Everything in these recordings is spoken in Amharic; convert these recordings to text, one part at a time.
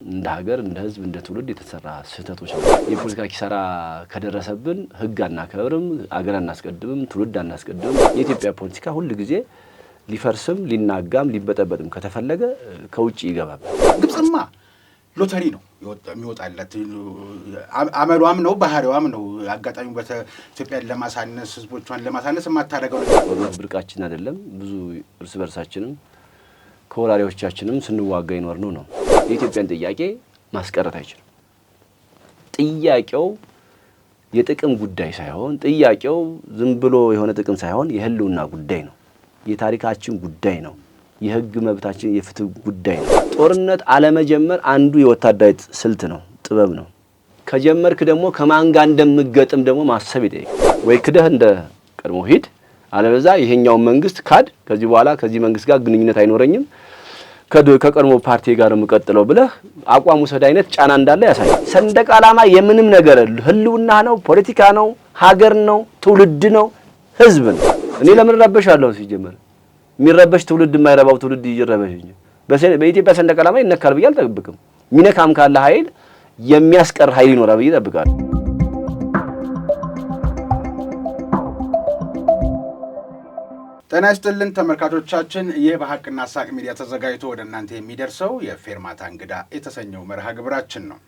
እንደ ሀገር እንደ ህዝብ እንደ ትውልድ የተሰራ ስህተቶች ነው። የፖለቲካ ኪሳራ ከደረሰብን ህግ አናከብርም፣ አገር አናስቀድምም፣ ትውልድ አናስቀድምም። የኢትዮጵያ ፖለቲካ ሁሉ ጊዜ ሊፈርስም ሊናጋም ሊበጠበጥም ከተፈለገ ከውጪ ይገባል። ግብጽማ ሎተሪ ነው የሚወጣለት አመሏም ነው ባህሪዋም ነው። አጋጣሚው በኢትዮጵያን ለማሳነስ ህዝቦቿን ለማሳነስ የማታደርገው ጦርነት ብርቃችን አይደለም። ብዙ እርስ በርሳችንም ከወራሪዎቻችንም ስንዋጋ ይኖር ነው። የኢትዮጵያን ጥያቄ ማስቀረት አይችልም። ጥያቄው የጥቅም ጉዳይ ሳይሆን ጥያቄው ዝም ብሎ የሆነ ጥቅም ሳይሆን የህልውና ጉዳይ ነው። የታሪካችን ጉዳይ ነው። የህግ መብታችን የፍትህ ጉዳይ ነው። ጦርነት አለመጀመር አንዱ የወታደራዊ ስልት ነው፣ ጥበብ ነው። ከጀመርክ ደግሞ ከማን ጋር እንደምገጥም ደግሞ ማሰብ ይጠይቃል። ወይ ክደህ እንደ ቀድሞ ሂድ፣ አለበዛ ይሄኛው መንግስት ካድ፣ ከዚህ በኋላ ከዚህ መንግስት ጋር ግንኙነት አይኖረኝም ከቀድሞ ፓርቲ ጋር የምቀጥለው ብለህ አቋም ወሰድ አይነት ጫና እንዳለ ያሳያል። ሰንደቅ ዓላማ የምንም ነገር ህልውና ነው፣ ፖለቲካ ነው፣ ሀገር ነው፣ ትውልድ ነው፣ ህዝብ ነው። እኔ ለምን ረበሻለሁ? ሲጀመር የሚረበሽ ትውልድ የማይረባው ትውልድ ይረበሽ እንጂ በኢትዮጵያ ሰንደቅ ዓላማ ይነካል ብዬ አልጠብቅም። ሚነካም ካለ ኃይል የሚያስቀር ኃይል ይኖራል ብዬ እጠብቃለሁ። ጤና ይስጥልን ተመልካቾቻችን፣ ይህ በሀቅና ሳቅ ሚዲያ ተዘጋጅቶ ወደ እናንተ የሚደርሰው የፌርማታ እንግዳ የተሰኘው መርሃ ግብራችን ነው።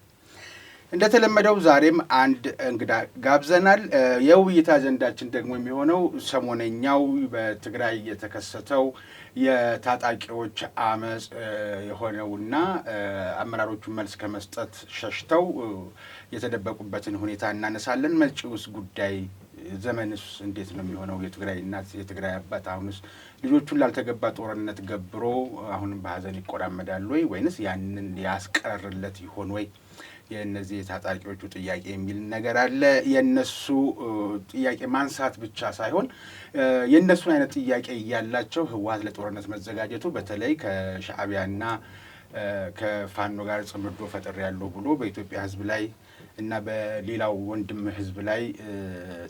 እንደተለመደው ዛሬም አንድ እንግዳ ጋብዘናል። የውይይት አጀንዳችን ደግሞ የሚሆነው ሰሞነኛው በትግራይ የተከሰተው የታጣቂዎች አመጽ የሆነውና አመራሮቹ መልስ ከመስጠት ሸሽተው የተደበቁበትን ሁኔታ እናነሳለን። መጪውስ ጉዳይ ዘመንስ እንዴት ነው የሚሆነው? የትግራይ እናት የትግራይ አባት አሁንስ ልጆቹን ላልተገባ ጦርነት ገብሮ አሁንም በሀዘን ይቆራመዳሉ ወይንስ ያንን ያስቀርለት ይሆን ወይ? የእነዚህ የታጣቂዎቹ ጥያቄ የሚል ነገር አለ። የነሱ ጥያቄ ማንሳት ብቻ ሳይሆን የነሱን አይነት ጥያቄ እያላቸው ህወሓት ለጦርነት መዘጋጀቱ በተለይ ከሻዕቢያና ከፋኖ ጋር ጽምዶ ፈጥር ያለው ብሎ በኢትዮጵያ ህዝብ ላይ እና በሌላው ወንድም ህዝብ ላይ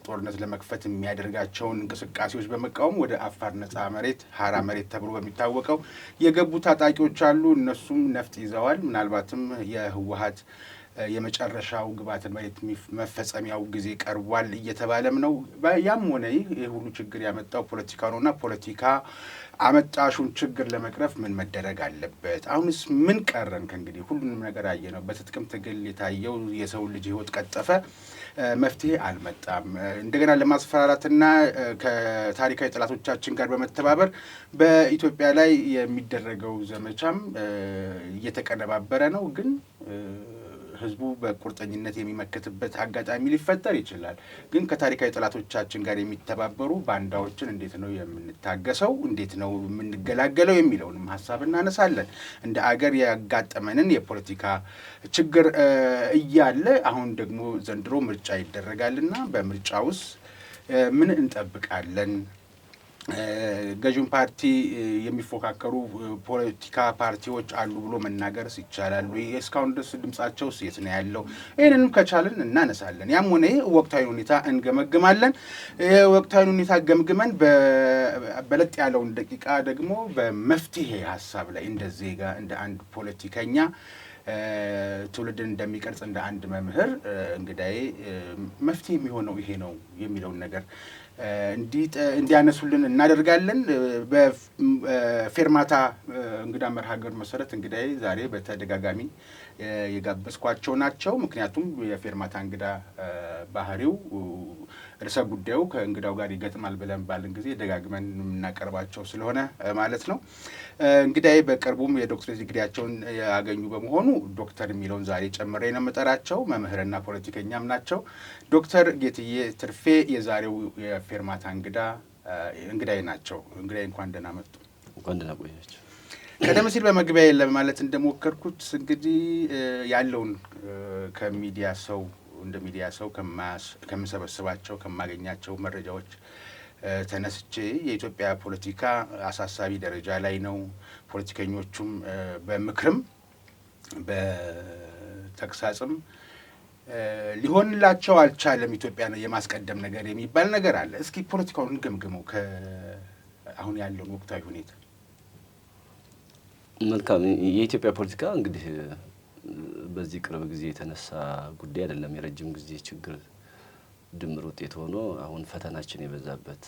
ጦርነት ለመክፈት የሚያደርጋቸውን እንቅስቃሴዎች በመቃወም ወደ አፋር ነጻ መሬት ሀራ መሬት ተብሎ በሚታወቀው የገቡ ታጣቂዎች አሉ። እነሱም ነፍጥ ይዘዋል። ምናልባትም የህወሓት የመጨረሻው ግብዓተ መሬት መፈጸሚያው ጊዜ ቀርቧል እየተባለም ነው። ያም ሆነ ይህ ሁሉ ችግር ያመጣው ፖለቲካ ነውና ፖለቲካ አመጣሹን ችግር ለመቅረፍ ምን መደረግ አለበት? አሁንስ ምን ቀረን? ከእንግዲህ ሁሉንም ነገር አየነው። በትጥቅም ትግል የታየው የሰው ልጅ ህይወት ቀጠፈ፣ መፍትሄ አልመጣም። እንደገና ለማስፈራራትና ከታሪካዊ ጠላቶቻችን ጋር በመተባበር በኢትዮጵያ ላይ የሚደረገው ዘመቻም እየተቀነባበረ ነው። ግን ህዝቡ በቁርጠኝነት የሚመከትበት አጋጣሚ ሊፈጠር ይችላል። ግን ከታሪካዊ ጠላቶቻችን ጋር የሚተባበሩ ባንዳዎችን እንዴት ነው የምንታገሰው? እንዴት ነው የምንገላገለው? የሚለውንም ሀሳብ እናነሳለን። እንደ አገር ያጋጠመንን የፖለቲካ ችግር እያለ አሁን ደግሞ ዘንድሮ ምርጫ ይደረጋልና በምርጫ ውስጥ ምን እንጠብቃለን? ገዥውን ፓርቲ የሚፎካከሩ ፖለቲካ ፓርቲዎች አሉ ብሎ መናገርስ ይቻላል? እስካሁን ድረስ ድምጻቸው የት ነው ያለው? ይህንንም ከቻልን እናነሳለን። ያም ሆነ ወቅታዊ ሁኔታ እንገመግማለን። ወቅታዊ ሁኔታ ገምግመን በለጥ ያለውን ደቂቃ ደግሞ በመፍትሄ ሀሳብ ላይ እንደ ዜጋ እንደ አንድ ፖለቲከኛ ትውልድን እንደሚቀርጽ እንደ አንድ መምህር እንግዳዬ መፍትሄ የሚሆነው ይሄ ነው የሚለውን ነገር እንዲያነሱልን እናደርጋለን። በፌርማታ እንግዳ መርሃ ግብር መሰረት እንግዳዬ ዛሬ በተደጋጋሚ የጋበዝኳቸው ናቸው። ምክንያቱም የፌርማታ እንግዳ ባህሪው ርዕሰ ጉዳዩ ከእንግዳው ጋር ይገጥማል ብለን ባልን ጊዜ ደጋግመን የምናቀርባቸው ስለሆነ ማለት ነው። እንግዳዬ በቅርቡም የዶክትሬት ዲግሪያቸውን ያገኙ በመሆኑ ዶክተር የሚለውን ዛሬ ጨምሬ ነው የምጠራቸው። መምህርና ፖለቲከኛም ናቸው። ዶክተር ጌትዬ ትርፌ የዛሬው የፌርማታ እንግዳዬ ናቸው። እንግዳዬ እንኳን ደህና መጡ። እንኳን ደህና ቆያችሁ። ቀደም ሲል በመግቢያ ለማለት እንደሞከርኩት እንግዲህ ያለውን ከሚዲያ ሰው እንደ ሚዲያ ሰው ከምሰበስባቸው ከማገኛቸው መረጃዎች ተነስቼ የኢትዮጵያ ፖለቲካ አሳሳቢ ደረጃ ላይ ነው። ፖለቲከኞቹም በምክርም በተግሳጽም ሊሆንላቸው አልቻለም። ኢትዮጵያን የማስቀደም ነገር የሚባል ነገር አለ። እስኪ ፖለቲካውን ገምግመው አሁን ያለውን ወቅታዊ ሁኔታ። መልካም። የኢትዮጵያ ፖለቲካ እንግዲህ በዚህ ቅርብ ጊዜ የተነሳ ጉዳይ አይደለም። የረጅም ጊዜ ችግር ድምር ውጤት ሆኖ አሁን ፈተናችን የበዛበት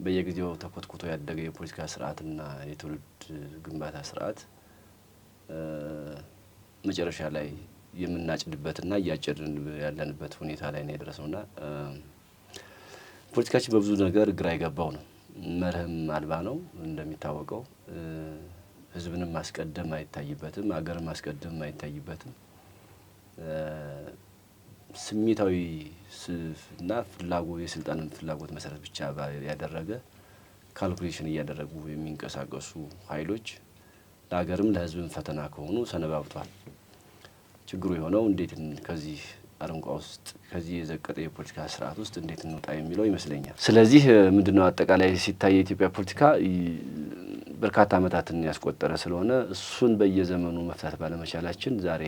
በየጊዜው ተኮትኩቶ ያደገ የፖለቲካ ስርዓትና የትውልድ ግንባታ ስርዓት መጨረሻ ላይ የምናጭድበትና እያጨድን ያለንበት ሁኔታ ላይ ነው የደረሰውና ፖለቲካችን በብዙ ነገር ግራ የገባው ነው። መርህም አልባ ነው እንደሚታወቀው። ህዝብንም ማስቀደም አይታይበትም፣ አገርን ማስቀደም አይታይበትም። ስሜታዊ እና የስልጣንን ፍላጎት መሰረት ብቻ ያደረገ ካልኩሌሽን እያደረጉ የሚንቀሳቀሱ ኃይሎች ለሀገርም ለህዝብም ፈተና ከሆኑ ሰነባብቷል። ችግሩ የሆነው እንዴት ከዚህ አረንቋ ውስጥ ከዚህ የዘቀጠ የፖለቲካ ስርዓት ውስጥ እንዴት እንውጣ የሚለው ይመስለኛል። ስለዚህ ምንድነው አጠቃላይ ሲታይ የኢትዮጵያ ፖለቲካ በርካታ ዓመታትን ያስቆጠረ ስለሆነ እሱን በየዘመኑ መፍታት ባለመቻላችን ዛሬ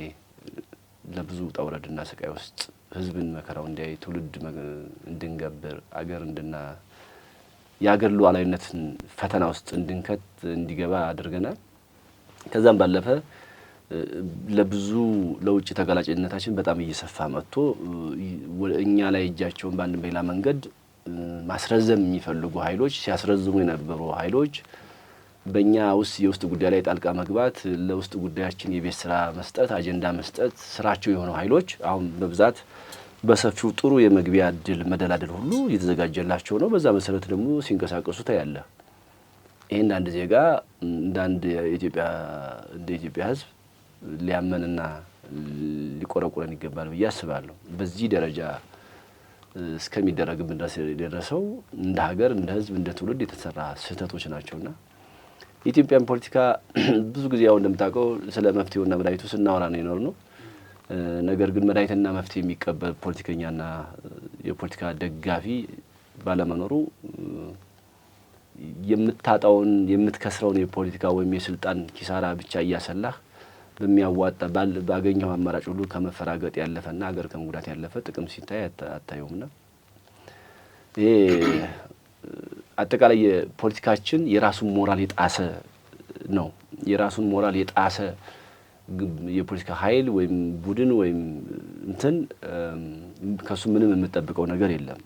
ለብዙ ጠውረድና ስቃይ ውስጥ ህዝብን መከራው እንዲያይ ትውልድ እንድንገብር አገር የአገር ሉዓላዊነትን ፈተና ውስጥ እንዲገባ አድርገናል። ከዛም ባለፈ ለብዙ ለውጭ ተጋላጭነታችን በጣም እየሰፋ መጥቶ እኛ ላይ እጃቸውን በአንድ በሌላ መንገድ ማስረዘም የሚፈልጉ ኃይሎች ሲያስረዝሙ የነበሩ ኃይሎች በእኛ የውስጥ ጉዳይ ላይ ጣልቃ መግባት ለውስጥ ጉዳያችን የቤት ስራ መስጠት አጀንዳ መስጠት ስራቸው የሆኑ ኃይሎች አሁን በብዛት በሰፊው ጥሩ የመግቢያ እድል መደላደል ሁሉ እየተዘጋጀላቸው ነው። በዛ መሰረት ደግሞ ሲንቀሳቀሱ ታያለ። ይሄን አንድ ዜጋ እንደ ኢትዮጵያ ህዝብ ሊያመንና ሊቆረቁረን ይገባል ብዬ አስባለሁ። በዚህ ደረጃ እስከሚደረግብን ድረስ የደረሰው እንደ ሀገር እንደ ህዝብ እንደ ትውልድ የተሰራ ስህተቶች ናቸውና የኢትዮጵያን ፖለቲካ ብዙ ጊዜ ያው እንደምታውቀው ስለ መፍትሄውና መድኃኒቱ ስናወራ ነው የኖርነው። ነገር ግን መድኃኒትና መፍትሄ የሚቀበል ፖለቲከኛና የፖለቲካ ደጋፊ ባለመኖሩ የምታጣውን የምትከስረውን የፖለቲካ ወይም የስልጣን ኪሳራ ብቻ እያሰላህ በሚያዋጣ ባገኘው አማራጭ ሁሉ ከመፈራገጥ ያለፈና ሀገር ከመጉዳት ያለፈ ጥቅም ሲታይ አታየውምና ይሄ አጠቃላይ የፖለቲካችን የራሱን ሞራል የጣሰ ነው። የራሱን ሞራል የጣሰ የፖለቲካ ኃይል ወይም ቡድን ወይም እንትን ከሱ ምንም የምጠብቀው ነገር የለም።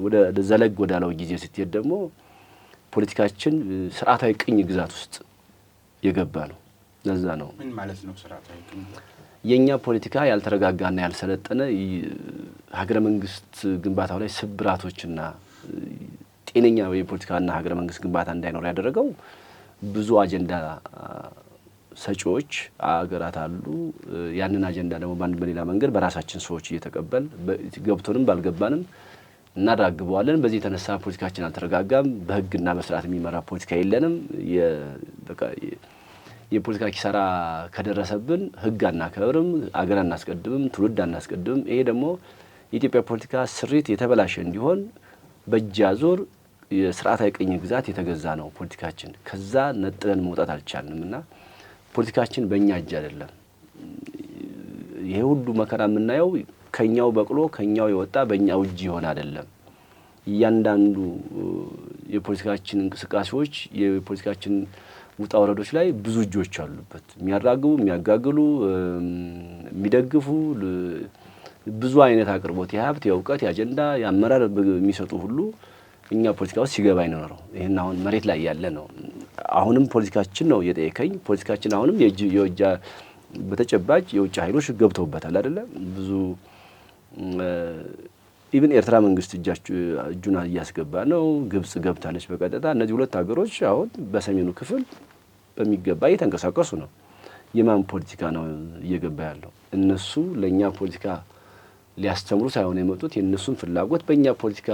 ወደ ዘለግ ወዳለው ጊዜ ስትሄድ ደግሞ ፖለቲካችን ስርዓታዊ ቅኝ ግዛት ውስጥ የገባ ነው። ለዛ ነው ምን ማለት ነው ስርዓታዊ ቅኝ? የኛ ፖለቲካ ያልተረጋጋና ያልሰለጠነ ሀገረ መንግስት ግንባታው ላይ ስብራቶችና ጤነኛ የፖለቲካና ሀገረ መንግስት ግንባታ እንዳይኖር ያደረገው ብዙ አጀንዳ ሰጪዎች አገራት አሉ። ያንን አጀንዳ ደግሞ በአንድ በሌላ መንገድ በራሳችን ሰዎች እየተቀበል ገብቶንም ባልገባንም እናራግበዋለን። በዚህ የተነሳ ፖለቲካችን አልተረጋጋም። በህግና በስርዓት የሚመራ ፖለቲካ የለንም። የፖለቲካ ኪሳራ ከደረሰብን ህግ አናከብርም፣ አገር አናስቀድምም፣ ትውልድ አናስቀድምም። ይሄ ደግሞ የኢትዮጵያ ፖለቲካ ስሪት የተበላሸ እንዲሆን በእጅ አዙር የስርዓታዊ ቅኝ ግዛት የተገዛ ነው ፖለቲካችን። ከዛ ነጥለን መውጣት አልቻልንም እና ፖለቲካችን በእኛ እጅ አይደለም። ይሄ ሁሉ መከራ የምናየው ከኛው በቅሎ ከኛው የወጣ በእኛው እጅ ይሆን አይደለም። እያንዳንዱ የፖለቲካችን እንቅስቃሴዎች የፖለቲካችን ውጣ ወረዶች ላይ ብዙ እጆች አሉበት። የሚያራግቡ፣ የሚያጋግሉ፣ የሚደግፉ ብዙ አይነት አቅርቦት የሀብት፣ የእውቀት፣ የአጀንዳ፣ የአመራር የሚሰጡ ሁሉ እኛ ፖለቲካ ውስጥ ሲገባ ነው። ይሄን አሁን መሬት ላይ ያለ ነው። አሁንም ፖለቲካችን ነው የጠየቀኝ። ፖለቲካችን አሁንም የውጭ በተጨባጭ የውጭ ኃይሎች ገብተውበታል አይደለ? ብዙ ኢቭን ኤርትራ መንግስት እጁን እያስገባ ነው። ግብጽ ገብታለች በቀጥታ። እነዚህ ሁለት ሀገሮች አሁን በሰሜኑ ክፍል በሚገባ እየተንቀሳቀሱ ነው። የማን ፖለቲካ ነው እየገባ ያለው? እነሱ ለኛ ፖለቲካ ሊያስተምሩ ሳይሆን የመጡት የእነሱን ፍላጎት በእኛ ፖለቲካ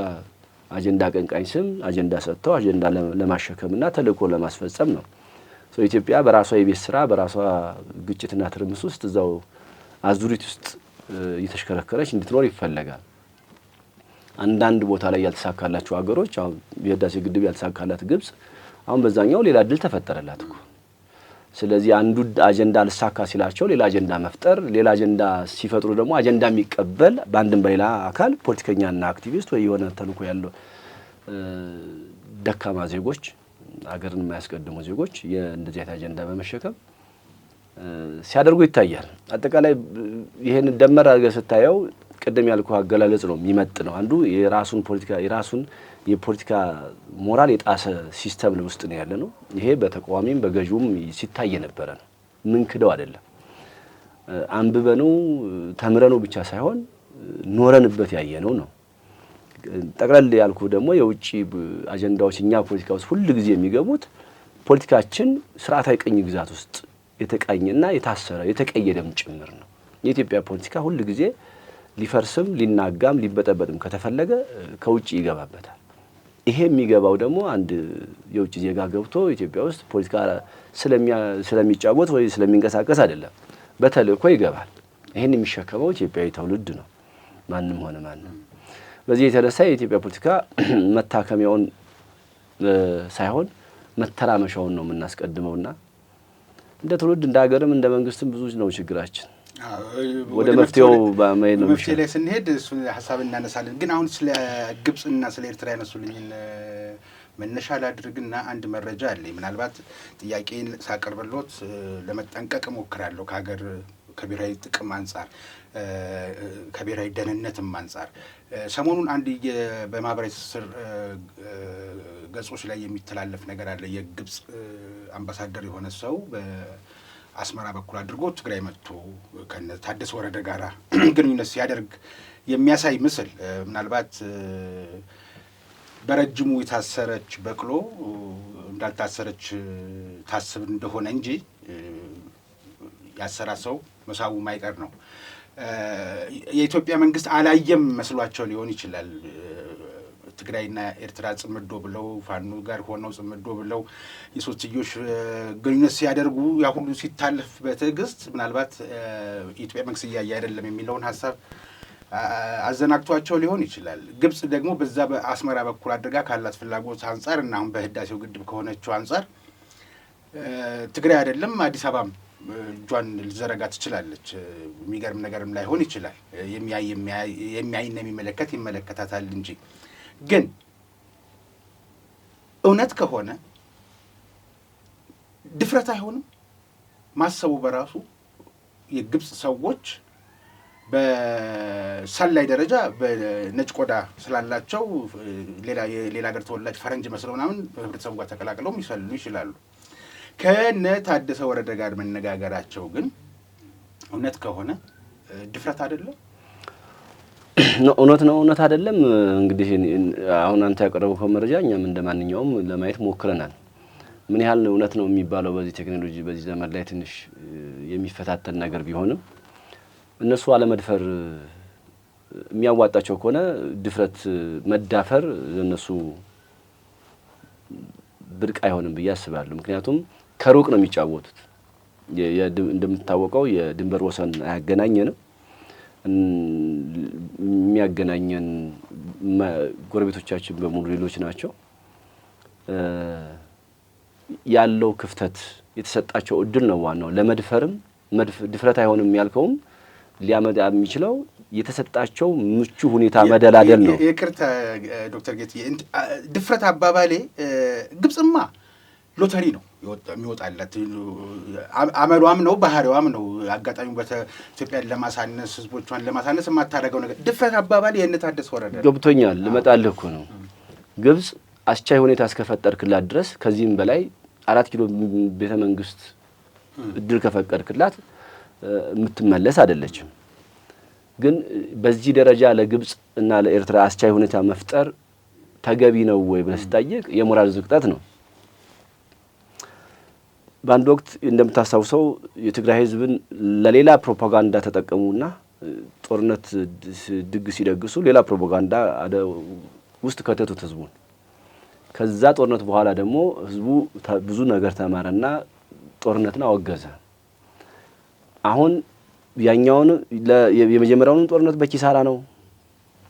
አጀንዳ ቀንቃኝ ስም አጀንዳ ሰጥተው አጀንዳ ለማሸከምና ተልእኮ ለማስፈጸም ነው። ኢትዮጵያ በራሷ የቤት ስራ በራሷ ግጭትና ትርምስ ውስጥ እዛው አዙሪት ውስጥ እየተሽከረከረች እንድትኖር ይፈለጋል። አንዳንድ ቦታ ላይ ያልተሳካላቸው ሀገሮች አሁን የህዳሴ ግድብ ያልተሳካላት ግብጽ አሁን በዛኛው ሌላ እድል ተፈጠረላት እኮ። ስለዚህ አንዱ አጀንዳ ልሳካ ሲላቸው ሌላ አጀንዳ መፍጠር፣ ሌላ አጀንዳ ሲፈጥሩ ደግሞ አጀንዳ የሚቀበል በአንድም በሌላ አካል ፖለቲከኛና አክቲቪስት ወይ የሆነ ተልእኮ ያለው ደካማ ዜጎች አገርን የማያስቀድሙ ዜጎች የእንደዚህ አይነት አጀንዳ በመሸከም ሲያደርጉ ይታያል። አጠቃላይ ይሄን ደመር አድርገህ ስታየው ቅድም ያልኩ አገላለጽ ነው የሚመጥ ነው። አንዱ የራሱን የፖለቲካ ሞራል የጣሰ ሲስተም ውስጥ ነው ያለ ነው። ይሄ በተቃዋሚም በገዥውም ሲታይ የነበረ ነው። ምን ክደው አይደለም። አንብበነው ተምረነው ብቻ ሳይሆን ኖረንበት ያየነው ነው። ጠቅለል ያልኩ ደግሞ የውጭ አጀንዳዎች እኛ ፖለቲካ ውስጥ ሁሉ ጊዜ የሚገቡት ፖለቲካችን ስርዓታዊ ቅኝ ግዛት ውስጥ የተቃኘና የታሰረ የተቀየደም ጭምር ነው። የኢትዮጵያ ፖለቲካ ሁሉ ጊዜ ሊፈርስም ሊናጋም ሊበጠበጥም ከተፈለገ ከውጭ ይገባበታል። ይሄ የሚገባው ደግሞ አንድ የውጭ ዜጋ ገብቶ ኢትዮጵያ ውስጥ ፖለቲካ ስለሚጫወት ወይ ስለሚንቀሳቀስ አይደለም፣ በተልእኮ ይገባል። ይሄን የሚሸከመው ኢትዮጵያዊ ትውልድ ነው፣ ማንም ሆነ ማንም። በዚህ የተነሳ የኢትዮጵያ ፖለቲካ መታከሚያውን ሳይሆን መተራመሻውን ነው የምናስቀድመውና እንደ ትውልድ እንደ ሀገርም እንደ መንግስትም ብዙ ነው ችግራችን። ወደ መፍትሄው በማየት ነው መፍትሄ ላይ ስንሄድ እሱን ሐሳብ እናነሳለን። ግን አሁን ስለ ግብጽና ስለ ኤርትራ ያነሱልኝን መነሻ ላድርግና አንድ መረጃ አለኝ። ምናልባት ጥያቄን ሳቀርብሎት ለመጠንቀቅ እሞክራለሁ ከሀገር ከብሔራዊ ጥቅም አንጻር ከብሔራዊ ደህንነትም አንጻር። ሰሞኑን አንድ በማህበራዊ ትስስር ገጾች ላይ የሚተላለፍ ነገር አለ። የግብጽ አምባሳደር የሆነ ሰው በአስመራ በኩል አድርጎ ትግራይ መጥቶ ከነ ታደሰ ወረደ ጋራ ግንኙነት ሲያደርግ የሚያሳይ ምስል። ምናልባት በረጅሙ የታሰረች በቅሎ እንዳልታሰረች ታስብ እንደሆነ እንጂ ያሰራ ሰው መሳቡ ማይቀር ነው። የኢትዮጵያ መንግስት አላየም መስሏቸው ሊሆን ይችላል። ትግራይና ኤርትራ ጽምዶ ብለው ፋኖ ጋር ሆነው ጽምዶ ብለው የሶስትዮሽ ግንኙነት ሲያደርጉ ያ ሁሉ ሲታለፍ በትዕግስት ምናልባት የኢትዮጵያ መንግስት እያየ አይደለም የሚለውን ሀሳብ አዘናግቷቸው ሊሆን ይችላል። ግብጽ ደግሞ በዛ በአስመራ በኩል አድርጋ ካላት ፍላጎት አንጻር እና አሁን በህዳሴው ግድብ ከሆነችው አንጻር ትግራይ አይደለም አዲስ አበባም እጇን ልዘረጋ ትችላለች። የሚገርም ነገርም ላይሆን ይችላል። የሚያይና የሚመለከት ይመለከታታል እንጂ ግን እውነት ከሆነ ድፍረት አይሆንም ማሰቡ በራሱ። የግብጽ ሰዎች በሰላይ ደረጃ በነጭ ቆዳ ስላላቸው ሌላ ሀገር ተወላጅ ፈረንጅ መስለው ምናምን ህብረተሰቡ ጋር ተቀላቅለው ይሰልሉ ይችላሉ። ከነ ታደሰ ወረደ ጋር መነጋገራቸው ግን እውነት ከሆነ ድፍረት አይደለም? እውነት ነው፣ እውነት አይደለም። እንግዲህ አሁን አንተ ያቀረበው መረጃ እኛም እንደማንኛውም ለማየት ሞክረናል። ምን ያህል እውነት ነው የሚባለው በዚህ ቴክኖሎጂ በዚህ ዘመን ላይ ትንሽ የሚፈታተን ነገር ቢሆንም እነሱ አለመድፈር የሚያዋጣቸው ከሆነ ድፍረት መዳፈር ለነሱ ብርቅ አይሆንም ብዬ አስባለሁ። ምክንያቱም ከሩቅ ነው የሚጫወቱት። እንደምታወቀው የድንበር ወሰን አያገናኘንም። የሚያገናኘን ጎረቤቶቻችን በሙሉ ሌሎች ናቸው። ያለው ክፍተት የተሰጣቸው እድል ነው ዋናው። ለመድፈርም ድፍረት አይሆንም ያልከውም ሊያመጣ የሚችለው የተሰጣቸው ምቹ ሁኔታ መደላደል ነው። ይቅርታ ዶክተር ጌትዬ ድፍረት አባባሌ ግብጽማ ሎተሪ ነው የሚወጣላት። አመሏም ነው ባህሪዋም ነው። አጋጣሚው በኢትዮጵያን ለማሳነስ ህዝቦቿን ለማሳነስ የማታደርገው ነገር ድፍረት አባባሌ የእነ ታደሰ ወረደ ገብቶኛል። ልመጣልህ እኮ ነው። ግብጽ አስቻይ ሁኔታ እስከፈጠርክላት ድረስ ከዚህም በላይ 4 ኪሎ ቤተ መንግስት እድል ከፈቀድክላት የምትመለስ አይደለችም። ግን በዚህ ደረጃ ለግብጽ እና ለኤርትራ አስቻይ ሁኔታ መፍጠር ተገቢ ነው ወይ ብለህ ስጠይቅ የሞራል ዝቅጠት ነው። በአንድ ወቅት እንደምታስታውሰው የትግራይ ህዝብን ለሌላ ፕሮፓጋንዳ ተጠቀሙና ጦርነት ድግስ ሲደግሱ ሌላ ፕሮፓጋንዳ ውስጥ ከተቱት ህዝቡን። ከዛ ጦርነት በኋላ ደግሞ ህዝቡ ብዙ ነገር ተማረና ጦርነትን አወገዘ። አሁን ያኛውን የመጀመሪያውን ጦርነት በኪሳራ ነው፣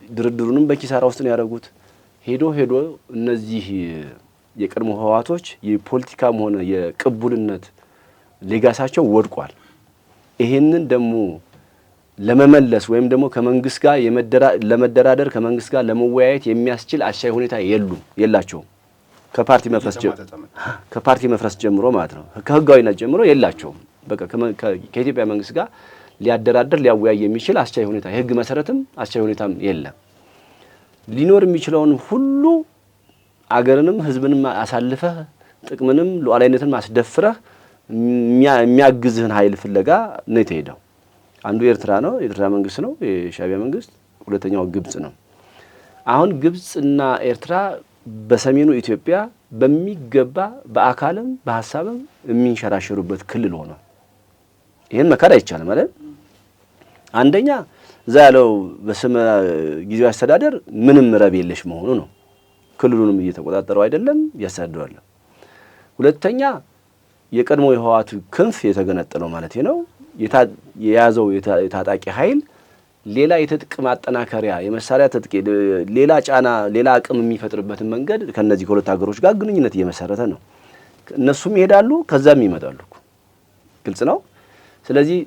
ድርድሩንም በኪሳራ ውስጥ ነው ያደረጉት። ሄዶ እነዚህ የቀድሞ ህዋቶች የፖለቲካም ሆነ የቅቡልነት ሌጋሳቸው ወድቋል። ይሄንን ደግሞ ለመመለስ ወይም ደግሞ ከመንግስት ጋር ለመደራደር ከመንግስት ጋር ለመወያየት የሚያስችል አሻይ ሁኔታ የላቸውም። ከፓርቲ መፍረስ ጀምሮ ማለት ነው ከህጋዊነት ጀምሮ የላቸውም። በቃ ከኢትዮጵያ መንግስት ጋር ሊያደራደር ሊያወያይ የሚችል አስቻይ ሁኔታ የህግ መሰረትም አስቻይ ሁኔታም የለም። ሊኖር የሚችለውን ሁሉ አገርንም ህዝብንም አሳልፈህ ጥቅምንም ሉዓላዊነትን ማስደፍረህ የሚያግዝህን ኃይል ፍለጋ ነው የተሄደው። አንዱ ኤርትራ ነው፣ የኤርትራ መንግስት ነው የሻዕቢያ መንግስት፣ ሁለተኛው ግብጽ ነው። አሁን ግብጽና ኤርትራ በሰሜኑ ኢትዮጵያ በሚገባ በአካልም በሐሳብም የሚንሸራሸሩበት ክልል ሆነ። ይሄን መካድ አይቻልም ማለት አንደኛ እዛ ያለው በስመ ጊዜያዊ አስተዳደር ምንም ረብ የለሽ መሆኑ ነው። ክልሉንም እየተቆጣጠረው አይደለም ያስተዳድራል። ሁለተኛ የቀድሞ የህወሓት ክንፍ የተገነጠለው ማለት ነው የያዘው የታጣቂ ኃይል ሌላ የትጥቅ ማጠናከሪያ የመሳሪያ ትጥቅ ሌላ ጫና ሌላ አቅም የሚፈጥርበትን መንገድ ከነዚህ ከሁለት ሀገሮች ጋር ግንኙነት እየመሰረተ ነው። እነሱም ይሄዳሉ ከዛም ይመጣሉ። ግልጽ ነው። ስለዚህ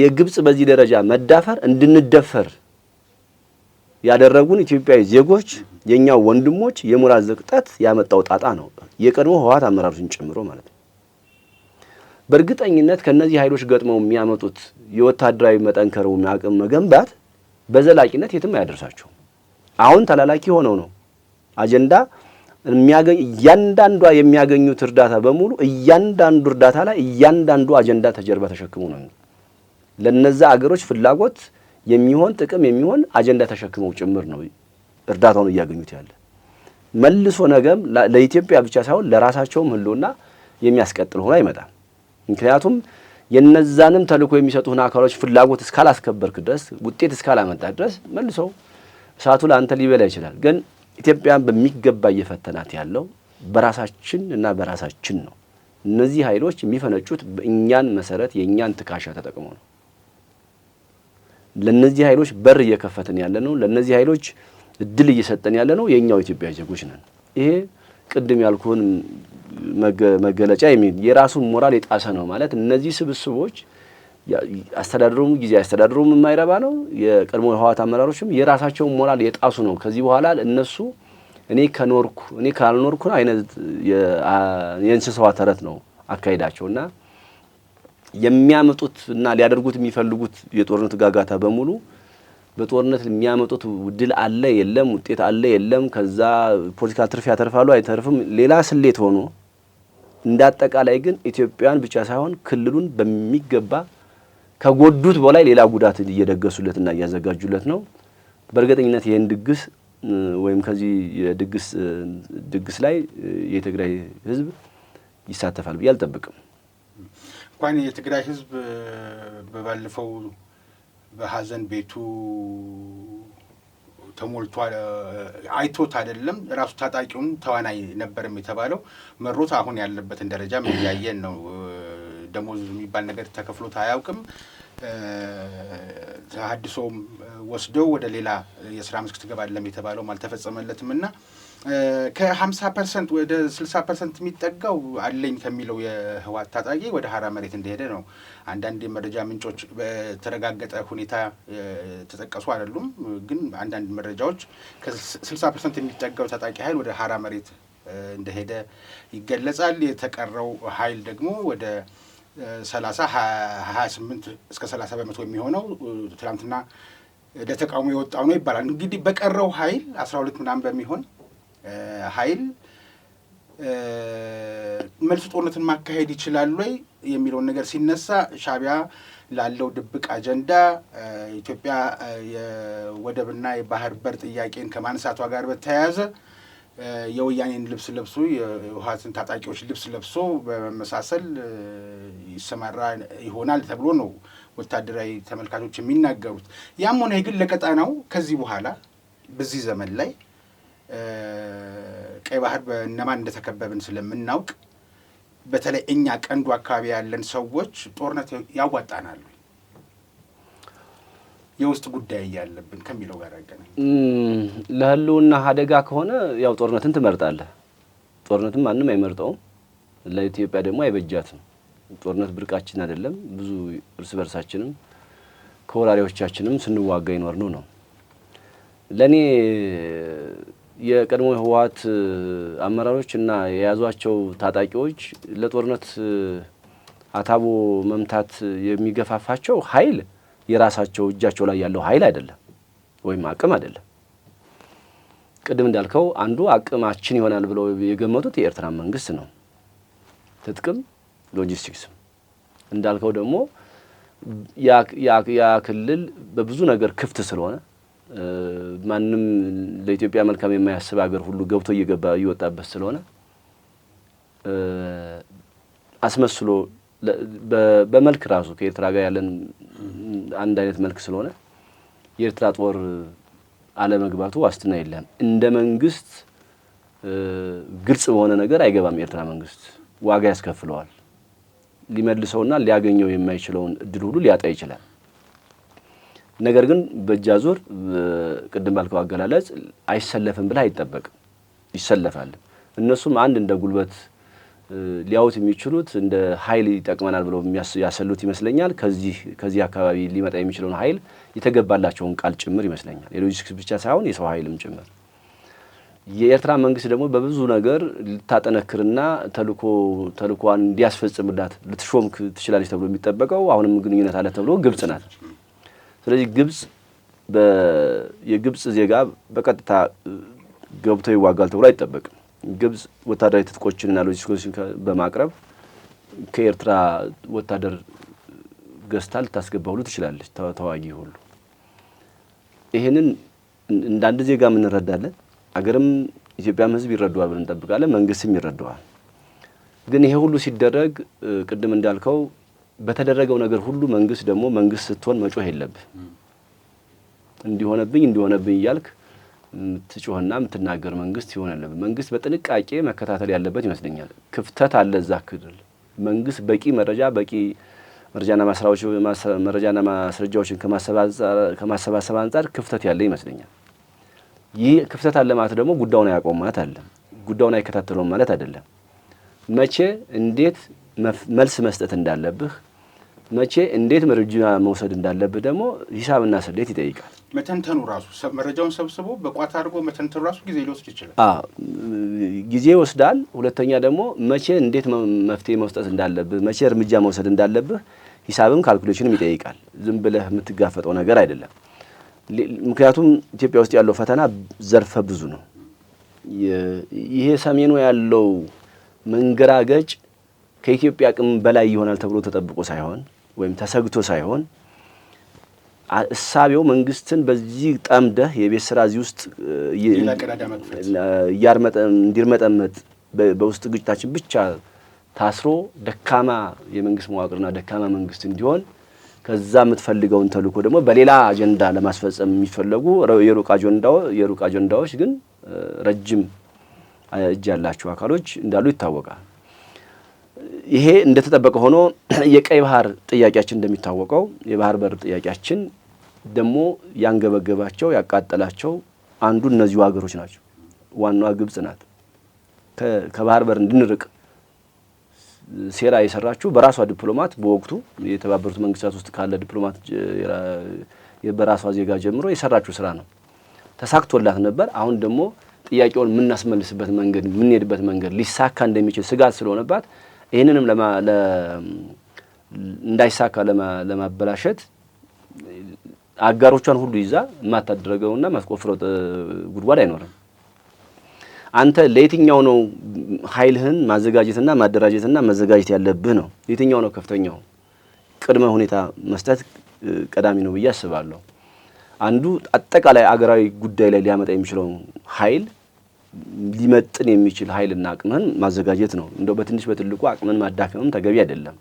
የግብጽ በዚህ ደረጃ መዳፈር እንድንደፈር ያደረጉን ኢትዮጵያዊ ዜጎች የኛው ወንድሞች የሞራል ዝቅጠት ያመጣው ጣጣ ነው። የቀድሞ ህወሓት አመራሮችን ጨምሮ ማለት ነው። በእርግጠኝነት ከነዚህ ኃይሎች ገጥመው የሚያመጡት የወታደራዊ መጠንከሩ አቅም መገንባት በዘላቂነት የትም አያደርሳቸው። አሁን ተላላኪ ሆነው ነው አጀንዳ እያንዳንዷ የሚያገኙት እርዳታ በሙሉ እያንዳንዱ እርዳታ ላይ እያንዳንዱ አጀንዳ ተጀርባ ተሸክመው ነው ለነዛ አገሮች ፍላጎት የሚሆን ጥቅም የሚሆን አጀንዳ ተሸክመው ጭምር ነው እርዳታውን እያገኙት ያለ። መልሶ ነገም ለኢትዮጵያ ብቻ ሳይሆን ለራሳቸውም ህልውና የሚያስቀጥል ሆኖ አይመጣም። ምክንያቱም የነዛንም ተልእኮ የሚሰጡን አካሎች ፍላጎት እስካላስከበርክ ድረስ ውጤት እስካላመጣ ድረስ መልሶ እሳቱ ለአንተ ሊበላ ይችላል። ግን ኢትዮጵያን በሚገባ እየፈተናት ያለው በራሳችን እና በራሳችን ነው። እነዚህ ኃይሎች የሚፈነጩት በእኛን መሰረት የእኛን ትካሻ ተጠቅመው ነው። ለነዚህ ኃይሎች በር እየከፈትን ያለ ነው። ለነዚህ ኃይሎች እድል እየሰጠን ያለ ነው የኛው ኢትዮጵያ ዜጎች ነን። ይሄ ቅድም ያልኩን መገለጫ የራሱን ሞራል የጣሰ ነው ማለት እነዚህ ስብስቦች አስተዳደሩም ጊዜ አስተዳደሩም የማይረባ ነው። የቀድሞ የህወሓት አመራሮችም የራሳቸውን ሞራል የጣሱ ነው። ከዚህ በኋላ እነሱ እኔ ካልኖርኩ አይነት የእንስሳዋ ተረት ነው አካሄዳቸውና የሚያመጡት እና ሊያደርጉት የሚፈልጉት የጦርነት ጋጋታ በሙሉ በጦርነት የሚያመጡት ድል አለ የለም፣ ውጤት አለ የለም፣ ከዛ ፖለቲካል ትርፍ ያተርፋሉ አይተርፍም፣ ሌላ ስሌት ሆኖ እንዳጠቃላይ ግን ኢትዮጵያን ብቻ ሳይሆን ክልሉን በሚገባ ከጎዱት በላይ ሌላ ጉዳት እየደገሱለትና እያዘጋጁለት ነው። በእርግጠኝነት ይሄን ድግስ ወይም ከዚህ ድግስ ላይ የትግራይ ህዝብ ይሳተፋል ብዬ አልጠብቅም። እንኳን የትግራይ ህዝብ በባለፈው በሀዘን ቤቱ ተሞልቷል አይቶት አይደለም ራሱ ታጣቂውን ተዋናይ ነበርም የተባለው መሮት አሁን ያለበትን ደረጃ የሚያየን ነው። ደሞዝ የሚባል ነገር ተከፍሎት አያውቅም። ተሐድሶም ወስደው ወደ ሌላ የስራ መስክ ትገባለም የተባለው አልተፈጸመለትም እና ከ50% ወደ 60% የሚጠጋው አለኝ ከሚለው የህወሓት ታጣቂ ወደ ሀራ መሬት እንደሄደ ነው። አንዳንድ የመረጃ ምንጮች በተረጋገጠ ሁኔታ ተጠቀሱ አይደሉም፣ ግን አንዳንድ መረጃዎች ከ60% የሚጠጋው ታጣቂ ኃይል ወደ ሀራ መሬት እንደሄደ ይገለጻል። የተቀረው ኃይል ደግሞ ወደ 28 እስከ 30 በመቶ የሚሆነው ትናንትና ለተቃውሞ የወጣው ነው ይባላል። እንግዲህ በቀረው ኃይል 12 ምናምን በሚሆን ኃይል መልሱ ጦርነትን ማካሄድ ይችላል ወይ የሚለውን ነገር ሲነሳ ሻዕቢያ ላለው ድብቅ አጀንዳ ኢትዮጵያ የወደብና የባህር በር ጥያቄን ከማንሳቷ ጋር በተያያዘ የወያኔን ልብስ ለብሶ የህወሓትን ታጣቂዎች ልብስ ለብሶ በመመሳሰል ይሰማራ ይሆናል ተብሎ ነው ወታደራዊ ተመልካቾች የሚናገሩት። ያም ሆነ ግን ለቀጣናው ከዚህ በኋላ በዚህ ዘመን ላይ ቀይ ባህር በእነማን እንደተከበብን ስለምናውቅ በተለይ እኛ ቀንዱ አካባቢ ያለን ሰዎች ጦርነት ያዋጣናል የውስጥ ጉዳይ ያለብን ከሚለው ጋር ያገናኝ ለህልውና አደጋ ከሆነ ያው ጦርነትን ትመርጣለህ። ጦርነትን ማንም አይመርጠውም። ለኢትዮጵያ ደግሞ አይበጃትም። ጦርነት ብርቃችን አይደለም። ብዙ እርስ በርሳችንም ከወራሪዎቻችንም ስንዋጋ ይኖር ነው። ለኔ የቀድሞ ህወሓት አመራሮች እና የያዟቸው ታጣቂዎች ለጦርነት አታቦ መምታት የሚገፋፋቸው ኃይል የራሳቸው እጃቸው ላይ ያለው ኃይል አይደለም ወይም አቅም አይደለም። ቅድም እንዳልከው አንዱ አቅማችን ይሆናል ብለው የገመቱት የኤርትራ መንግስት ነው። ትጥቅም ሎጂስቲክስም እንዳልከው ደግሞ ያ ክልል በብዙ ነገር ክፍት ስለሆነ ማንም ለኢትዮጵያ መልካም የማያስብ ሀገር ሁሉ ገብቶ እየወጣበት ስለሆነ አስመስሎ በመልክ ራሱ ከኤርትራ ጋር ያለን አንድ አይነት መልክ ስለሆነ የኤርትራ ጦር አለመግባቱ ዋስትና የለም። እንደ መንግስት ግልጽ በሆነ ነገር አይገባም። የኤርትራ መንግስት ዋጋ ያስከፍለዋል። ሊመልሰውና ሊያገኘው የማይችለውን እድል ሁሉ ሊያጣ ይችላል። ነገር ግን በእጃዙር ቅድም ባልከው አገላለጽ አይሰለፍም ብለህ አይጠበቅም። ይሰለፋል። እነሱም አንድ እንደ ጉልበት ሊያዩት የሚችሉት እንደ ኃይል ይጠቅመናል ብለው ያሰሉት ይመስለኛል። ከዚህ አካባቢ ሊመጣ የሚችለውን ኃይል የተገባላቸውን ቃል ጭምር ይመስለኛል። የሎጂስቲክስ ብቻ ሳይሆን የሰው ኃይልም ጭምር። የኤርትራ መንግስት ደግሞ በብዙ ነገር ልታጠነክርና ተልእኮዋን እንዲያስፈጽምላት ልትሾም ትችላለች ተብሎ የሚጠበቀው አሁንም ግንኙነት አለ ተብሎ ግብጽ ናት። ስለዚህ የግብጽ ዜጋ በቀጥታ ገብቶ ይዋጋል ተብሎ አይጠበቅም። ግብጽ ወታደራዊ ትጥቆችንና ሎጂስቲክሶችን በማቅረብ ከኤርትራ ወታደር ገዝታ ልታስገባ ሁሉ ትችላለች፣ ተዋጊ ሁሉ። ይህንን እንደ አንድ ዜጋ እንረዳለን። አገርም ኢትዮጵያም ህዝብ ይረዳዋል ብለን እንጠብቃለን። መንግስትም ይረዳዋል። ግን ይሄ ሁሉ ሲደረግ ቅድም እንዳልከው በተደረገው ነገር ሁሉ መንግስት ደግሞ መንግስት ስትሆን መጮህ የለብህ። እንዲሆነብኝ እያልክ የምትጮህና የምትናገር መንግስት ይሆን አለብህ። መንግስት በጥንቃቄ መከታተል ያለበት ይመስለኛል። ክፍተት አለ እዛ ክልል። መንግስት በቂ መረጃና ማስረጃዎችን ከማሰባሰብ አንጻር ክፍተት ያለ ይመስለኛል። ይህ ክፍተት አለ ማለት ደግሞ ጉዳዩን አያውቀውም ማለት አይደለም። ጉዳዩን አይከታተለውም ማለት አይደለም። መቼ እንዴት መልስ መስጠት እንዳለብህ፣ መቼ እንዴት መረጃ መውሰድ እንዳለብህ ደግሞ ሂሳብና ስሌት ይጠይቃል። መተንተኑ ራሱ መረጃውን ሰብስቦ በቋት አድርጎ መተንተኑ ራሱ ጊዜ ሊወስድ ይችላል። ጊዜ ይወስዳል። ሁለተኛ ደግሞ መቼ እንዴት መፍትሄ መስጠት እንዳለብህ፣ መቼ እርምጃ መውሰድ እንዳለብህ ሂሳብም ካልኩሌሽንም ይጠይቃል። ዝም ብለህ የምትጋፈጠው ነገር አይደለም። ምክንያቱም ኢትዮጵያ ውስጥ ያለው ፈተና ዘርፈ ብዙ ነው። ይሄ ሰሜኑ ያለው መንገራገጭ ከኢትዮጵያ አቅም በላይ ይሆናል ተብሎ ተጠብቆ ሳይሆን ወይም ተሰግቶ ሳይሆን እሳቤው መንግስትን በዚህ ጠምደህ የቤት ስራ እዚህ ውስጥ እንዲርመጠመጥ በውስጥ ግጭታችን ብቻ ታስሮ ደካማ የመንግስት መዋቅርና ደካማ መንግስት እንዲሆን ከዛ የምትፈልገውን ተልእኮ ደግሞ በሌላ አጀንዳ ለማስፈጸም የሚፈለጉ የሩቅ አጀንዳዎች ግን ረጅም እጅ ያላቸው አካሎች እንዳሉ ይታወቃል። ይሄ እንደተጠበቀ ሆኖ የቀይ ባህር ጥያቄያችን እንደሚታወቀው የባህር በር ጥያቄያችን ደግሞ ያንገበገባቸው ያቃጠላቸው አንዱ እነዚሁ ሀገሮች ናቸው። ዋናዋ ግብጽ ናት። ከባህር በር እንድንርቅ ሴራ የሰራችው በራሷ ዲፕሎማት በወቅቱ የተባበሩት መንግስታት ውስጥ ካለ ዲፕሎማት በራሷ ዜጋ ጀምሮ የሰራችው ስራ ነው። ተሳክቶላት ነበር። አሁን ደግሞ ጥያቄውን የምናስመልስበት መንገድ የምንሄድበት መንገድ ሊሳካ እንደሚችል ስጋት ስለሆነባት ይህንንም እንዳይሳካ ለማበላሸት አጋሮቿን ሁሉ ይዛ የማታደርገውና ማስቆፍረው ጉድጓድ አይኖርም። አንተ ለየትኛው ነው ኃይልህን ማዘጋጀትና ማደራጀትና መዘጋጀት ያለብህ ነው? የትኛው ነው ከፍተኛው ቅድመ ሁኔታ መስጠት ቀዳሚ ነው ብዬ አስባለሁ። አንዱ አጠቃላይ አገራዊ ጉዳይ ላይ ሊያመጣ የሚችለውን ኃይል ሊመጥን የሚችል ኃይልና አቅምህን ማዘጋጀት ነው። እንደው በትንሽ በትልቁ አቅምን ማዳከምም ተገቢ አይደለም።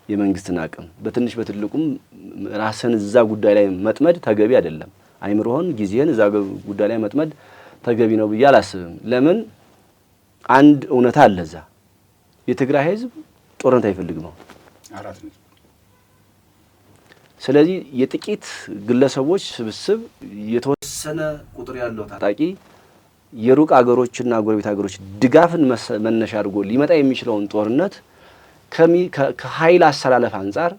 የመንግስትን አቅም በትንሽ በትልቁም ራስን እዛ ጉዳይ ላይ መጥመድ ተገቢ አይደለም። አይምሮህን ጊዜህን እዛ ጉዳይ ላይ መጥመድ ተገቢ ነው ብዬ አላስብም። ለምን? አንድ እውነታ አለ እዛ። የትግራይ ህዝብ ጦርነት አይፈልግም። ስለዚህ የጥቂት ግለሰቦች ስብስብ የተወሰነ ቁጥር ያለው ታጣቂ የሩቅ አገሮችና ጎረቤት አገሮች ድጋፍን መነሻ አድርጎ ሊመጣ የሚችለውን ጦርነት ከኃይል አሰላለፍ አንጻር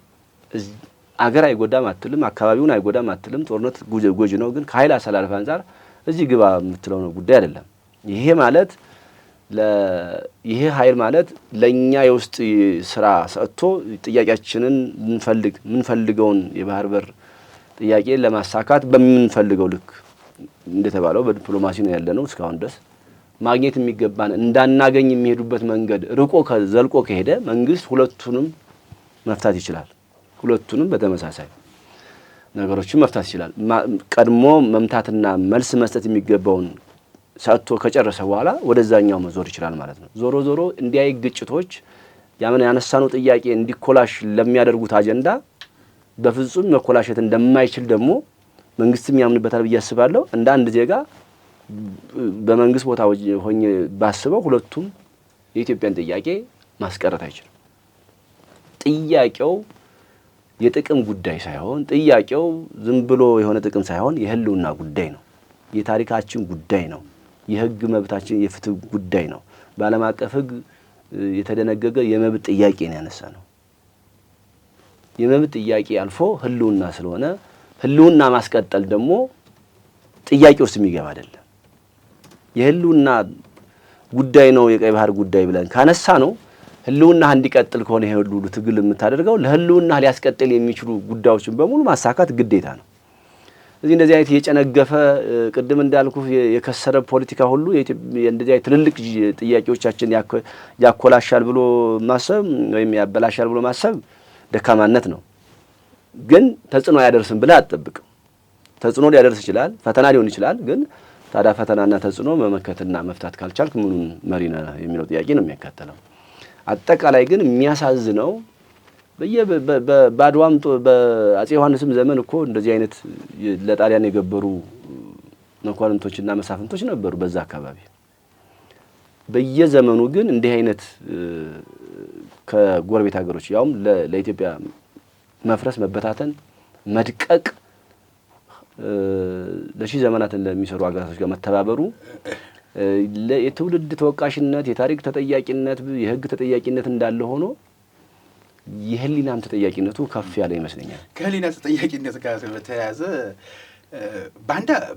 አገር አይጎዳም አትልም፣ አካባቢውን አይጎዳም አትልም። ጦርነት ጎጂ ነው። ግን ከኃይል አሰላለፍ አንጻር እዚህ ግባ የምትለው ነው ጉዳይ አይደለም። ይሄ ማለት ይሄ ኃይል ማለት ለኛ የውስጥ ስራ ሰጥቶ ጥያቄያችንን ምንፈልገውን የባህር በር ጥያቄ ለማሳካት በምንፈልገው ልክ እንደተባለው በዲፕሎማሲ ነው ያለነው እስካሁን ድረስ ማግኘት የሚገባን እንዳናገኝ የሚሄዱበት መንገድ ርቆ ዘልቆ ከሄደ መንግስት ሁለቱንም መፍታት ይችላል። ሁለቱንም በተመሳሳይ ነገሮችን መፍታት ይችላል። ቀድሞ መምታትና መልስ መስጠት የሚገባውን ሰጥቶ ከጨረሰ በኋላ ወደዛኛው መዞር ይችላል ማለት ነው። ዞሮ ዞሮ እንዲያይ ግጭቶች ያነሳነው ጥያቄ እንዲኮላሽ ለሚያደርጉት አጀንዳ በፍጹም መኮላሸት እንደማይችል ደግሞ መንግስትም ያምንበታል ብዬ አስባለሁ። እንደ አንድ ዜጋ በመንግስት ቦታ ሆኜ ባስበው ሁለቱም የኢትዮጵያን ጥያቄ ማስቀረት አይችልም። ጥያቄው የጥቅም ጉዳይ ሳይሆን ጥያቄው ዝም ብሎ የሆነ ጥቅም ሳይሆን የህልውና ጉዳይ ነው። የታሪካችን ጉዳይ ነው። የህግ መብታችን የፍትህ ጉዳይ ነው። በዓለም አቀፍ ህግ የተደነገገ የመብት ጥያቄ ነው ያነሳ ነው። የመብት ጥያቄ አልፎ ህልውና ስለሆነ ህልውና ማስቀጠል ደግሞ ጥያቄ ውስጥ የሚገባ አይደለም። የህልውና ጉዳይ ነው የቀይ ባህር ጉዳይ ብለን ካነሳ ነው ህልውና እንዲቀጥል ከሆነ ይሄ ሁሉ ትግል የምታደርገው ለህልውና ሊያስቀጥል የሚችሉ ጉዳዮችን በሙሉ ማሳካት ግዴታ ነው። እንደዚህ አይነት የጨነገፈ ቅድም እንዳልኩ የከሰረ ፖለቲካ ሁሉ እንደዚህ አይነት ትልልቅ ጥያቄዎቻችን ያኮላሻል ብሎ ማሰብ ወይም ያበላሻል ብሎ ማሰብ ደካማነት ነው። ግን ተጽዕኖ ያደርስም ብለህ አትጠብቅም። ተጽዕኖ ሊያደርስ ይችላል፣ ፈተና ሊሆን ይችላል። ግን ታዲያ ፈተናና ተጽዕኖ መመከትና መፍታት ካልቻልክ ምኑን መሪ ነህ የሚለው ጥያቄ ነው የሚያካተለው። አጠቃላይ ግን የሚያሳዝነው በአድዋም በአፄ ዮሐንስም ዘመን እኮ እንደዚህ አይነት ለጣሊያን የገበሩ መኳንንቶችና መሳፍንቶች ነበሩ በዛ አካባቢ። በየዘመኑ ግን እንዲህ አይነት ከጎረቤት ሀገሮች ያውም ለኢትዮጵያ መፍረስ፣ መበታተን፣ መድቀቅ ለሺህ ዘመናት ለሚሰሩ ሀገራቶች ጋር መተባበሩ የትውልድ ተወቃሽነት፣ የታሪክ ተጠያቂነት፣ የህግ ተጠያቂነት እንዳለ ሆኖ የህሊናም ተጠያቂነቱ ከፍ ያለ ይመስለኛል። ከህሊና ተጠያቂነት ጋር በተያያዘ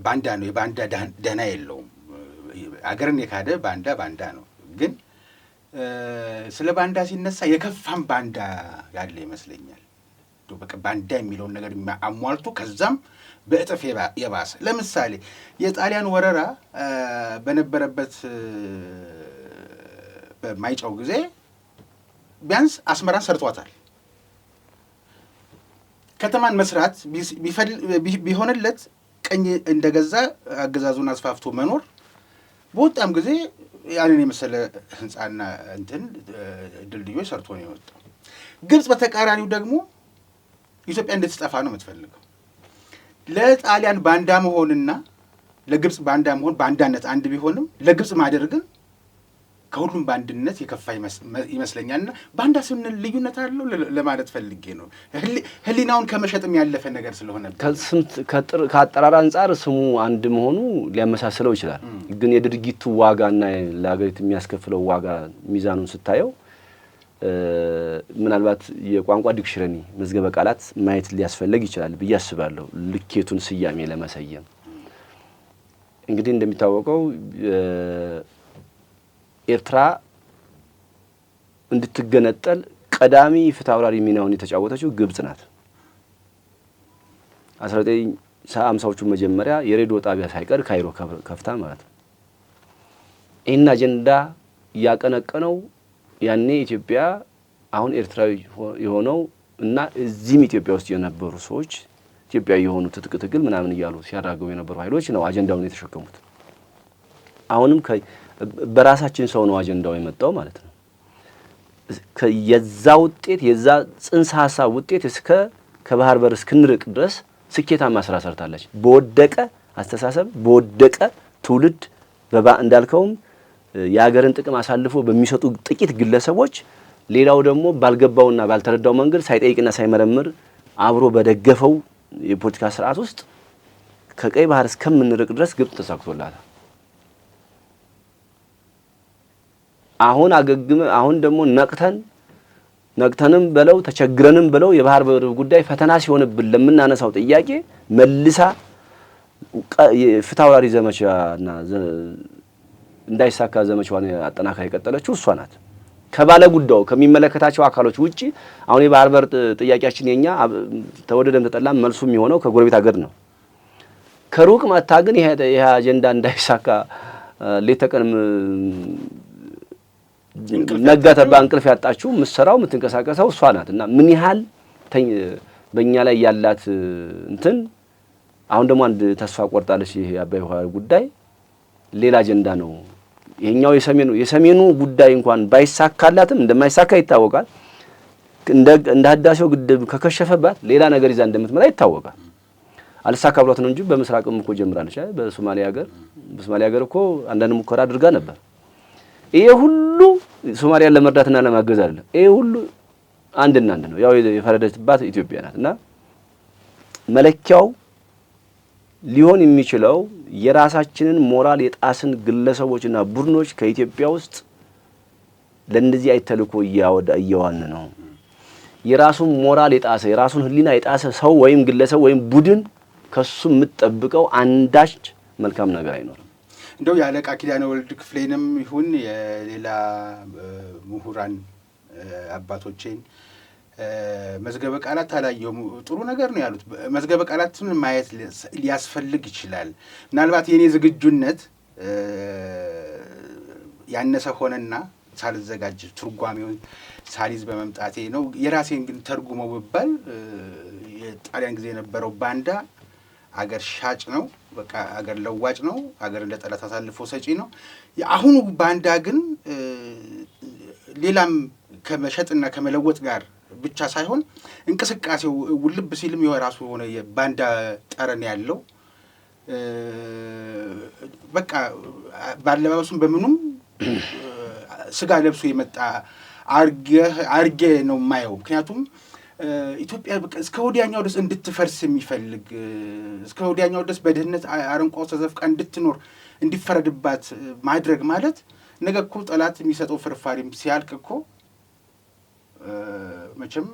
ባንዳ ነው። የባንዳ ደህና የለውም። አገርን የካደ ባንዳ ነው። ግን ስለ ባንዳ ሲነሳ የከፋም ባንዳ ያለ ይመስለኛል። በቃ ባንዳ የሚለውን ነገር አሟልቶ ከዛም በእጥፍ የባሰ ለምሳሌ የጣሊያን ወረራ በነበረበት በማይጨው ጊዜ ቢያንስ አስመራን ሰርቷታል። ከተማን መስራት ቢሆንለት ቀኝ እንደገዛ አገዛዙን አስፋፍቶ መኖር በወጣም ጊዜ ያንን የመሰለ ህንፃና ድልድዮች ሰርቶ ነው የወጣው። ግብጽ በተቃራኒው ደግሞ ኢትዮጵያ እንድትጠፋ ነው የምትፈልገው። ለጣሊያን ባንዳ መሆንና ለግብጽ ባንዳ መሆን ባንዳነት አንድ ቢሆንም ለግብጽ ማደር ግን ከሁሉም ባንድነት የከፋ ይመስለኛልና ባንዳ ስንል ልዩነት አለው ለማለት ፈልጌ ነው። ህሊናውን ከመሸጥም ያለፈ ነገር ስለሆነ ከአጠራር አንጻር ስሙ አንድ መሆኑ ሊያመሳስለው ይችላል። ግን የድርጊቱ ዋጋና ለሀገሪቱ የሚያስከፍለው ዋጋ ሚዛኑን ስታየው ምናልባት የቋንቋ ዲክሽነሪ መዝገበ ቃላት ማየት ሊያስፈልግ ይችላል ብዬ አስባለሁ። ልኬቱን ስያሜ ለመሰየም እንግዲህ እንደሚታወቀው ኤርትራ እንድትገነጠል ቀዳሚ ፍትሐውራሪ ሚናውን የተጫወተችው ግብጽ ናት። 1950ዎቹ መጀመሪያ የሬዲዮ ጣቢያ ሳይቀር ካይሮ ከፍታ ማለት ነው። ይህን አጀንዳ ያቀነቀነው ያኔ ኢትዮጵያ አሁን ኤርትራዊ የሆነው እና እዚህም ኢትዮጵያ ውስጥ የነበሩ ሰዎች ኢትዮጵያ የሆኑ ትጥቅ ትግል ምናምን እያሉ ሲያራገቡ የነበሩ ኃይሎች ነው አጀንዳውን የተሸከሙት። አሁንም በራሳችን ሰው ነው አጀንዳው የመጣው ማለት ነው። የዛ ውጤት የዛ ጽንሰ ሐሳብ ውጤት እስከ ከባህር በር እስክንርቅ ድረስ ስኬታማ ስራ ሰርታለች። በወደቀ አስተሳሰብ በወደቀ ትውልድ እንዳልከውም የሀገርን ጥቅም አሳልፎ በሚሰጡ ጥቂት ግለሰቦች ሌላው ደግሞ ባልገባውና ባልተረዳው መንገድ ሳይጠይቅና ሳይመረምር አብሮ በደገፈው የፖለቲካ ስርዓት ውስጥ ከቀይ ባህር እስከምንርቅ ድረስ ግብጽ ተሳክቶላታል። አሁን ደግሞ ነቅተንም በለው ተቸግረንም በለው የባህር በር ጉዳይ ፈተና ሲሆንብን ለምናነሳው ጥያቄ መልሳ ፍትሐዊ ዘመቻና እንዳይሳካ ዘመቻዋን አጠናክራ የቀጠለችው እሷ ናት። ከባለ ጉዳዩ ከሚመለከታቸው አካሎች ውጪ አሁን የባህር በር ጥያቄያችን የኛ ተወደደም ተጠላም መልሱ የሚሆነው ከጎረቤት ሀገር ነው። ከሩቅ መታ ግን ይሄ አጀንዳ እንዳይሳካ ሌት ተቀን ነጋ ተባ እንቅልፍ ያጣችው ምሰራው የምትንቀሳቀሰው እሷ ናት። እና ምን ያህል በእኛ ላይ ያላት እንትን አሁን ደግሞ አንድ ተስፋ ቆርጣለች። ይሄ አባይ ውሃ ጉዳይ ሌላ አጀንዳ ነው። ይሄኛው የሰሜኑ ጉዳይ እንኳን ባይሳካላትም እንደማይሳካ ይታወቃል። እንደ ህዳሴው ግድብ ከከሸፈባት ሌላ ነገር ይዛ እንደምትመጣ ይታወቃል። አልሳካ ብሏት ነው እንጂ በምስራቅም እኮ ጀምራለች። በሶማሊያ ሀገር እኮ አንዳንድ ሙከራ አድርጋ ነበር። ይሄ ሁሉ ሶማሊያን ለመርዳትና ለማገዝ አይደለም። ይሄ ሁሉ አንድና አንድ ነው። ያው የፈረደችባት ኢትዮጵያ ናት። እና መለኪያው ሊሆን የሚችለው የራሳችንን ሞራል የጣስን ግለሰቦችና ቡድኖች ከኢትዮጵያ ውስጥ ለእንደዚህ አይተልኮ እያዋን ነው። የራሱን ሞራል የጣሰ የራሱን ህሊና የጣሰ ሰው ወይም ግለሰብ ወይም ቡድን ከሱ የምትጠብቀው አንዳች መልካም ነገር አይኖርም። እንደው የአለቃ ኪዳነ ወልድ ክፍሌንም ይሁን የሌላ ምሁራን አባቶቼን መዝገበ ቃላት አላየሁም። ጥሩ ነገር ነው ያሉት። መዝገበ ቃላትን ማየት ሊያስፈልግ ይችላል። ምናልባት የኔ ዝግጁነት ያነሰ ሆነና ሳልዘጋጅ ትርጓሜውን ሳሊዝ በመምጣቴ ነው። የራሴን ግን ተርጉመው ብባል የጣሊያን ጊዜ የነበረው ባንዳ አገር ሻጭ ነው፣ በቃ አገር ለዋጭ ነው፣ አገር እንደ ጠላት አሳልፎ ሰጪ ነው። የአሁኑ ባንዳ ግን ሌላም ከመሸጥና ከመለወጥ ጋር ብቻ ሳይሆን እንቅስቃሴው ውልብ ሲልም የራሱ የሆነ የባንዳ ጠረን ያለው በቃ ባለባበሱም በምኑም ስጋ ለብሶ የመጣ አርጌ ነው የማየው። ምክንያቱም ኢትዮጵያ እስከ ወዲያኛው ድረስ እንድትፈርስ የሚፈልግ እስከ ወዲያኛው ድረስ በድህነት አረንቋ ተዘፍቃ እንድትኖር እንዲፈረድባት ማድረግ ማለት ነገ እኮ ጠላት የሚሰጠው ፍርፋሪም ሲያልቅ እኮ መቼም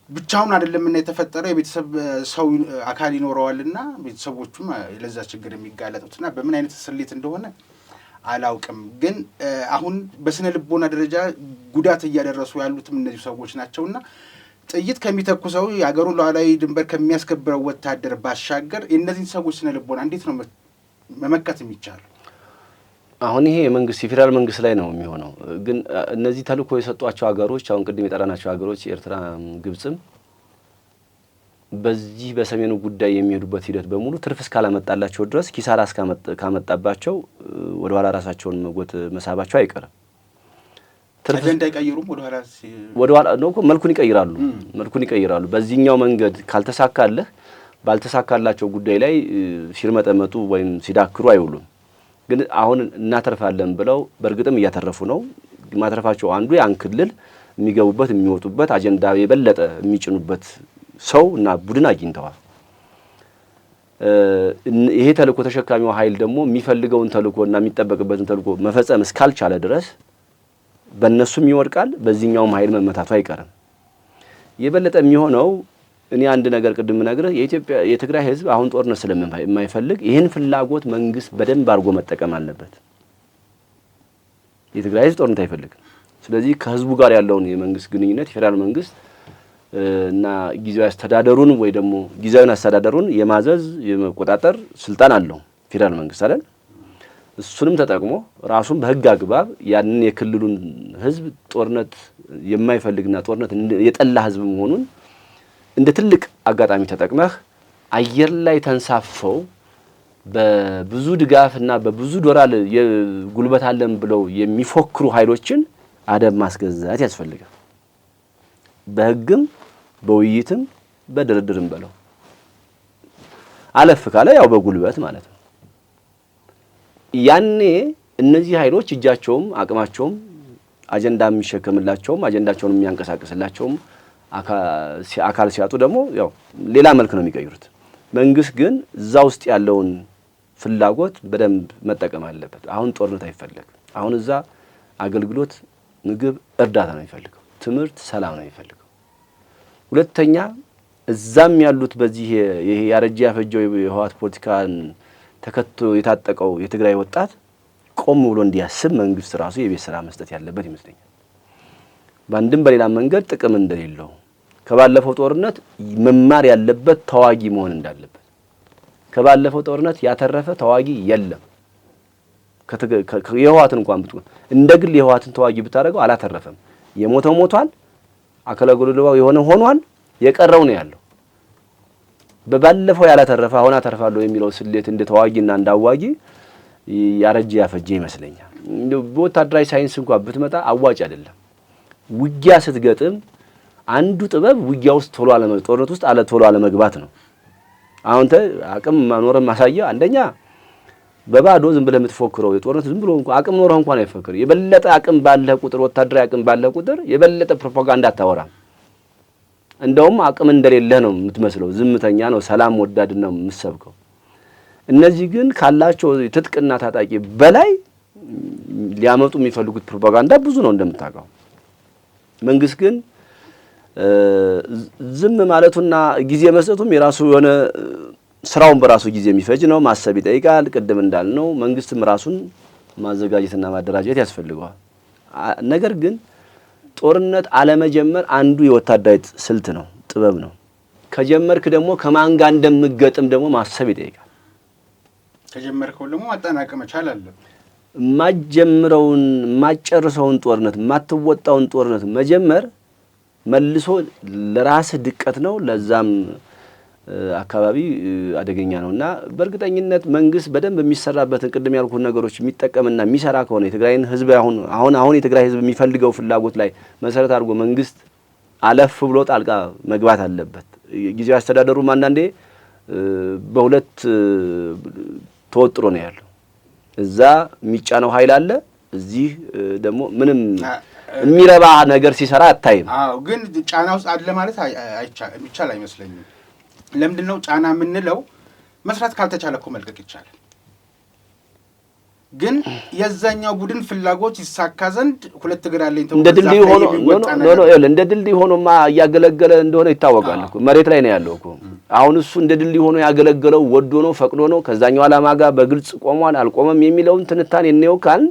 ብቻውን አይደለምና የተፈጠረው የቤተሰብ ሰው አካል ይኖረዋልና ቤተሰቦቹም ለዛ ችግር የሚጋለጡትና በምን አይነት ስሌት እንደሆነ አላውቅም። ግን አሁን በስነ ልቦና ደረጃ ጉዳት እያደረሱ ያሉትም እነዚህ ሰዎች ናቸውና ጥይት ከሚተኩሰው የአገሩን ሉዓላዊ ድንበር ከሚያስከብረው ወታደር ባሻገር የእነዚህን ሰዎች ስነ ልቦና እንዴት ነው መመከት የሚቻለው? አሁን ይሄ የመንግስት የፌዴራል መንግስት ላይ ነው የሚሆነው። ግን እነዚህ ተልእኮ የሰጧቸው ሀገሮች አሁን ቅድም የጠራናቸው ሀገሮች ኤርትራ፣ ግብጽም በዚህ በሰሜኑ ጉዳይ የሚሄዱበት ሂደት በሙሉ ትርፍ እስካላመጣላቸው ድረስ ኪሳራ ካመጣባቸው ወደ ኋላ ራሳቸውን መጎት መሳባቸው አይቀርም። ትርፍ እንዳይቀይሩም ወደ ኋላ ነው እኮ መልኩን ይቀይራሉ። በዚህኛው መንገድ ካልተሳካለህ ባልተሳካላቸው ጉዳይ ላይ ሲርመጠመጡ ወይም ሲዳክሩ አይውሉም። ግን አሁን እናተርፋለን ብለው በእርግጥም እያተረፉ ነው። ማተረፋቸው አንዱ ያን ክልል የሚገቡበት የሚወጡበት አጀንዳ የበለጠ የሚጭኑበት ሰው እና ቡድን አግኝተዋል። ይሄ ተልእኮ ተሸካሚው ኃይል ደግሞ የሚፈልገውን ተልእኮ እና የሚጠበቅበትን ተልእኮ መፈጸም እስካልቻለ ድረስ በእነሱም ይወድቃል፣ በዚህኛውም ኃይል መመታቱ አይቀርም። የበለጠ የሚሆነው እኔ አንድ ነገር ቅድም ነግረህ የትግራይ ህዝብ አሁን ጦርነት ስለማይፈልግ ይህን ፍላጎት መንግስት በደንብ አድርጎ መጠቀም አለበት። የትግራይ ህዝብ ጦርነት አይፈልግም። ስለዚህ ከህዝቡ ጋር ያለውን የመንግስት ግንኙነት የፌዴራል መንግስት እና ጊዜያዊ አስተዳደሩን ወይ ደግሞ ጊዜያዊን አስተዳደሩን የማዘዝ የመቆጣጠር ስልጣን አለው ፌዴራል መንግስት አይደል? እሱንም ተጠቅሞ ራሱን በህግ አግባብ ያንን የክልሉን ህዝብ ጦርነት የማይፈልግና ጦርነት የጠላ ህዝብ መሆኑን እንደ ትልቅ አጋጣሚ ተጠቅመህ አየር ላይ ተንሳፈው በብዙ ድጋፍና በብዙ ዶላር የጉልበት አለን ብለው የሚፎክሩ ኃይሎችን አደብ ማስገዛት ያስፈልጋል። በህግም በውይይትም በድርድርም በለው አለፍ ካለ ያው በጉልበት ማለት ነው። ያኔ እነዚህ ኃይሎች እጃቸውም አቅማቸውም አጀንዳ የሚሸከምላቸውም አጀንዳቸውን የሚያንቀሳቅስላቸውም አካል ሲያጡ ደግሞ ያው ሌላ መልክ ነው የሚቀይሩት። መንግስት ግን እዛ ውስጥ ያለውን ፍላጎት በደንብ መጠቀም አለበት። አሁን ጦርነት አይፈልግም። አሁን እዛ አገልግሎት፣ ምግብ፣ እርዳታ ነው የሚፈልገው። ትምህርት፣ ሰላም ነው የሚፈልገው። ሁለተኛ እዛም ያሉት በዚህ ይሄ ያረጀ ያፈጀው የህወሓት ፖለቲካን ተከትሎ የታጠቀው የትግራይ ወጣት ቆም ብሎ እንዲያስብ መንግስት ራሱ የቤት ስራ መስጠት ያለበት ይመስለኛል። በአንድም በሌላ መንገድ ጥቅም እንደሌለው ከባለፈው ጦርነት መማር ያለበት ተዋጊ መሆን እንዳለበት። ከባለፈው ጦርነት ያተረፈ ተዋጊ የለም። የህወሓትን እንኳን ብትቆም እንደ ግል የህወሓትን ተዋጊ ብታደርገው አላተረፈም። የሞተው ሞቷል፣ አካለ ጎደሎ የሆነ ሆኗል፣ የቀረው ነው ያለው። በባለፈው ያላተረፈ አሁን አተርፋለሁ የሚለው ስሌት እንደ ተዋጊና እንዳዋጊ ያረጀ ያፈጀ ይመስለኛል። በወታደራዊ ሳይንስ እንኳን ብትመጣ አዋጭ አይደለም። ውጊያ ስትገጥም አንዱ ጥበብ ውጊያ ውስጥ ጦርነት ውስጥ ቶሎ አለመግባት ነው። አሁን አቅም ማኖር ማሳያ አንደኛ በባዶ ዝም ብለህ የምትፎክረው የጦርነት ዝም ብሎ እንኳን አቅም ኖረህ እንኳን አይፈክር። የበለጠ አቅም ባለህ ቁጥር ወታደራዊ አቅም ባለህ ቁጥር የበለጠ ፕሮፓጋንዳ አታወራም። እንደውም አቅም እንደሌለህ ነው የምትመስለው። ዝምተኛ ነው፣ ሰላም ወዳድ ነው የምትሰብከው። እነዚህ ግን ካላቸው ትጥቅና ታጣቂ በላይ ሊያመጡ የሚፈልጉት ፕሮፓጋንዳ ብዙ ነው እንደምታውቀው። መንግስት ግን ዝም ማለቱና ጊዜ መስጠቱም የራሱ የሆነ ስራውን በራሱ ጊዜ የሚፈጅ ነው። ማሰብ ይጠይቃል። ቅድም እንዳልነው መንግስትም ራሱን ማዘጋጀትና ማደራጀት ያስፈልገዋል። ነገር ግን ጦርነት አለመጀመር አንዱ የወታደራዊ ስልት ነው፣ ጥበብ ነው። ከጀመርክ ደግሞ ከማን ጋር እንደምገጥም ደግሞ ማሰብ ይጠይቃል። ከጀመርከው ደግሞ ማጠናቀቅ መቻል አለ። ማጀምረውን ማጨርሰውን ጦርነት ማትወጣውን ጦርነት መጀመር መልሶ ለራስህ ድቀት ነው፣ ለዛም አካባቢ አደገኛ ነውና በእርግጠኝነት መንግስት በደንብ የሚሰራበትን ቅድም ያልኩት ነገሮች የሚጠቀምና የሚሰራ ከሆነ የትግራይን ህዝብ አሁን የትግራይ ህዝብ የሚፈልገው ፍላጎት ላይ መሰረት አድርጎ መንግስት አለፍ ብሎ ጣልቃ መግባት አለበት። ጊዜያዊ አስተዳደሩም አንዳንዴ በሁለት ተወጥሮ ነው ያለው። እዛ የሚጫነው ኃይል አለ፣ እዚህ ደግሞ ምንም የሚረባ ነገር ሲሰራ አታይም። አዎ፣ ግን ጫና ውስጥ አለ ማለት ይቻል አይመስለኝም። ለምንድነው ጫና የምንለው? መስራት ካልተቻለ እኮ መልቀቅ ይቻላል። ግን የዛኛው ቡድን ፍላጎት ይሳካ ዘንድ ሁለት እግር አለኝ ተብሎ እንደ ድልድይ ሆኖማ እያገለገለ እንደሆነ ይታወቃል እኮ መሬት ላይ ነው ያለው እኮ። አሁን እሱ እንደ ድልድይ ሆኖ ያገለገለው ወዶ ነው ፈቅዶ ነው ከዛኛው ዓላማ ጋር በግልጽ ቆሟል አልቆመም የሚለውን ትንታኔ ነው ካል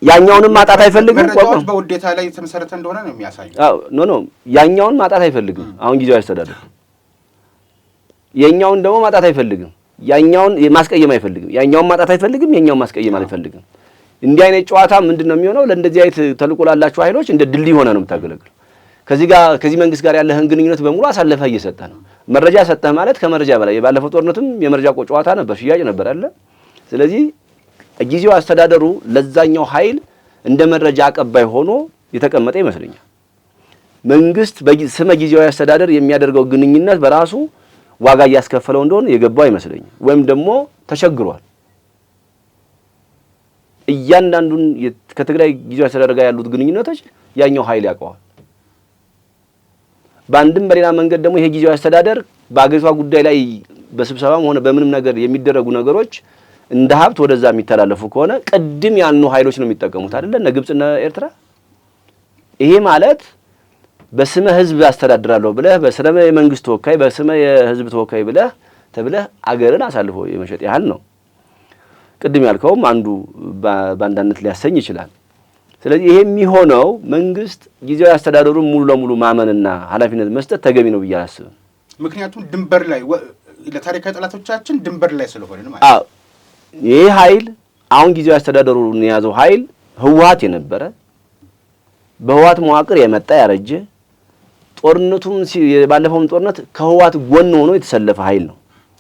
ያኛውንም ማጣት አይፈልግም። መረጃዎች በውዴታ ላይ የተመሰረተ እንደሆነ ነው የሚያሳየው። አዎ ኖ ያኛውን ማጣት አይፈልግም። አሁን ጊዜው ያስተዳደር የኛውን ደግሞ ማጣት አይፈልግም። ያኛውን ማስቀየም አይፈልግም። ያኛውን ማጣት አይፈልግም። የኛውን ማስቀየም አይፈልግም። እንዲህ አይነት ጨዋታ ምንድነው የሚሆነው? ለእንደዚህ አይነት ተልቆ ላላችሁ ኃይሎች እንደ ድልድይ ሆነ ነው የምታገለግለው። ከዚህ መንግስት ጋር ያለህን ግንኙነት በሙሉ አሳልፈህ እየሰጠህ ነው። መረጃ ሰጠህ ማለት ከመረጃ በላይ የባለፈው ጦርነትም የመረጃ ጨዋታ ነበር፣ ሽያጭ ነበር አለ። ስለዚህ ጊዜው አስተዳደሩ ለዛኛው ኃይል እንደ መረጃ አቀባይ ሆኖ የተቀመጠ ይመስለኛል። መንግስት በስመ ጊዜያዊ አስተዳደር የሚያደርገው ግንኙነት በራሱ ዋጋ እያስከፈለው እንደሆነ የገባው አይመስለኝም። ወይም ደግሞ ተቸግሯል። እያንዳንዱን ከትግራይ ጊዜያዊ አስተዳደር ጋር ያሉት ግንኙነቶች ያኛው ኃይል ያውቀዋል። በአንድም በሌላ መንገድ ደግሞ ይሄ ጊዜያዊ አስተዳደር በአገሪቷ ጉዳይ ላይ በስብሰባም ሆነ በምንም ነገር የሚደረጉ ነገሮች እንደ ሀብት ወደዛ የሚተላለፉ ከሆነ ቅድም ያኑ ኃይሎች ነው የሚጠቀሙት አይደለ? እነ ግብጽና ኤርትራ። ይሄ ማለት በስመ ህዝብ አስተዳድራለሁ ብለህ በስመ የመንግስት ተወካይ በስመ የህዝብ ተወካይ ብለህ ተብለህ አገርን አሳልፎ የመሸጥ ያህል ነው። ቅድም ያልከውም አንዱ ባንዳነት ሊያሰኝ ይችላል። ስለዚህ ይሄ የሚሆነው መንግስት ጊዜያዊ አስተዳደሩን ሙሉ ለሙሉ ማመንና ኃላፊነት መስጠት ተገቢ ነው ብዬ አላስብም። ምክንያቱም ድንበር ላይ ለታሪካዊ ጠላቶቻችን ድንበር ላይ ስለሆነ ማለት ነው። ይሄ ኃይል አሁን ጊዜያዊ አስተዳደሩን የያዘው ኃይል ህወሓት የነበረ በህወሓት መዋቅር የመጣ ያረጀ ጦርነቱም ባለፈውም ጦርነት ከህወሓት ጎን ሆኖ የተሰለፈ ኃይል ነው።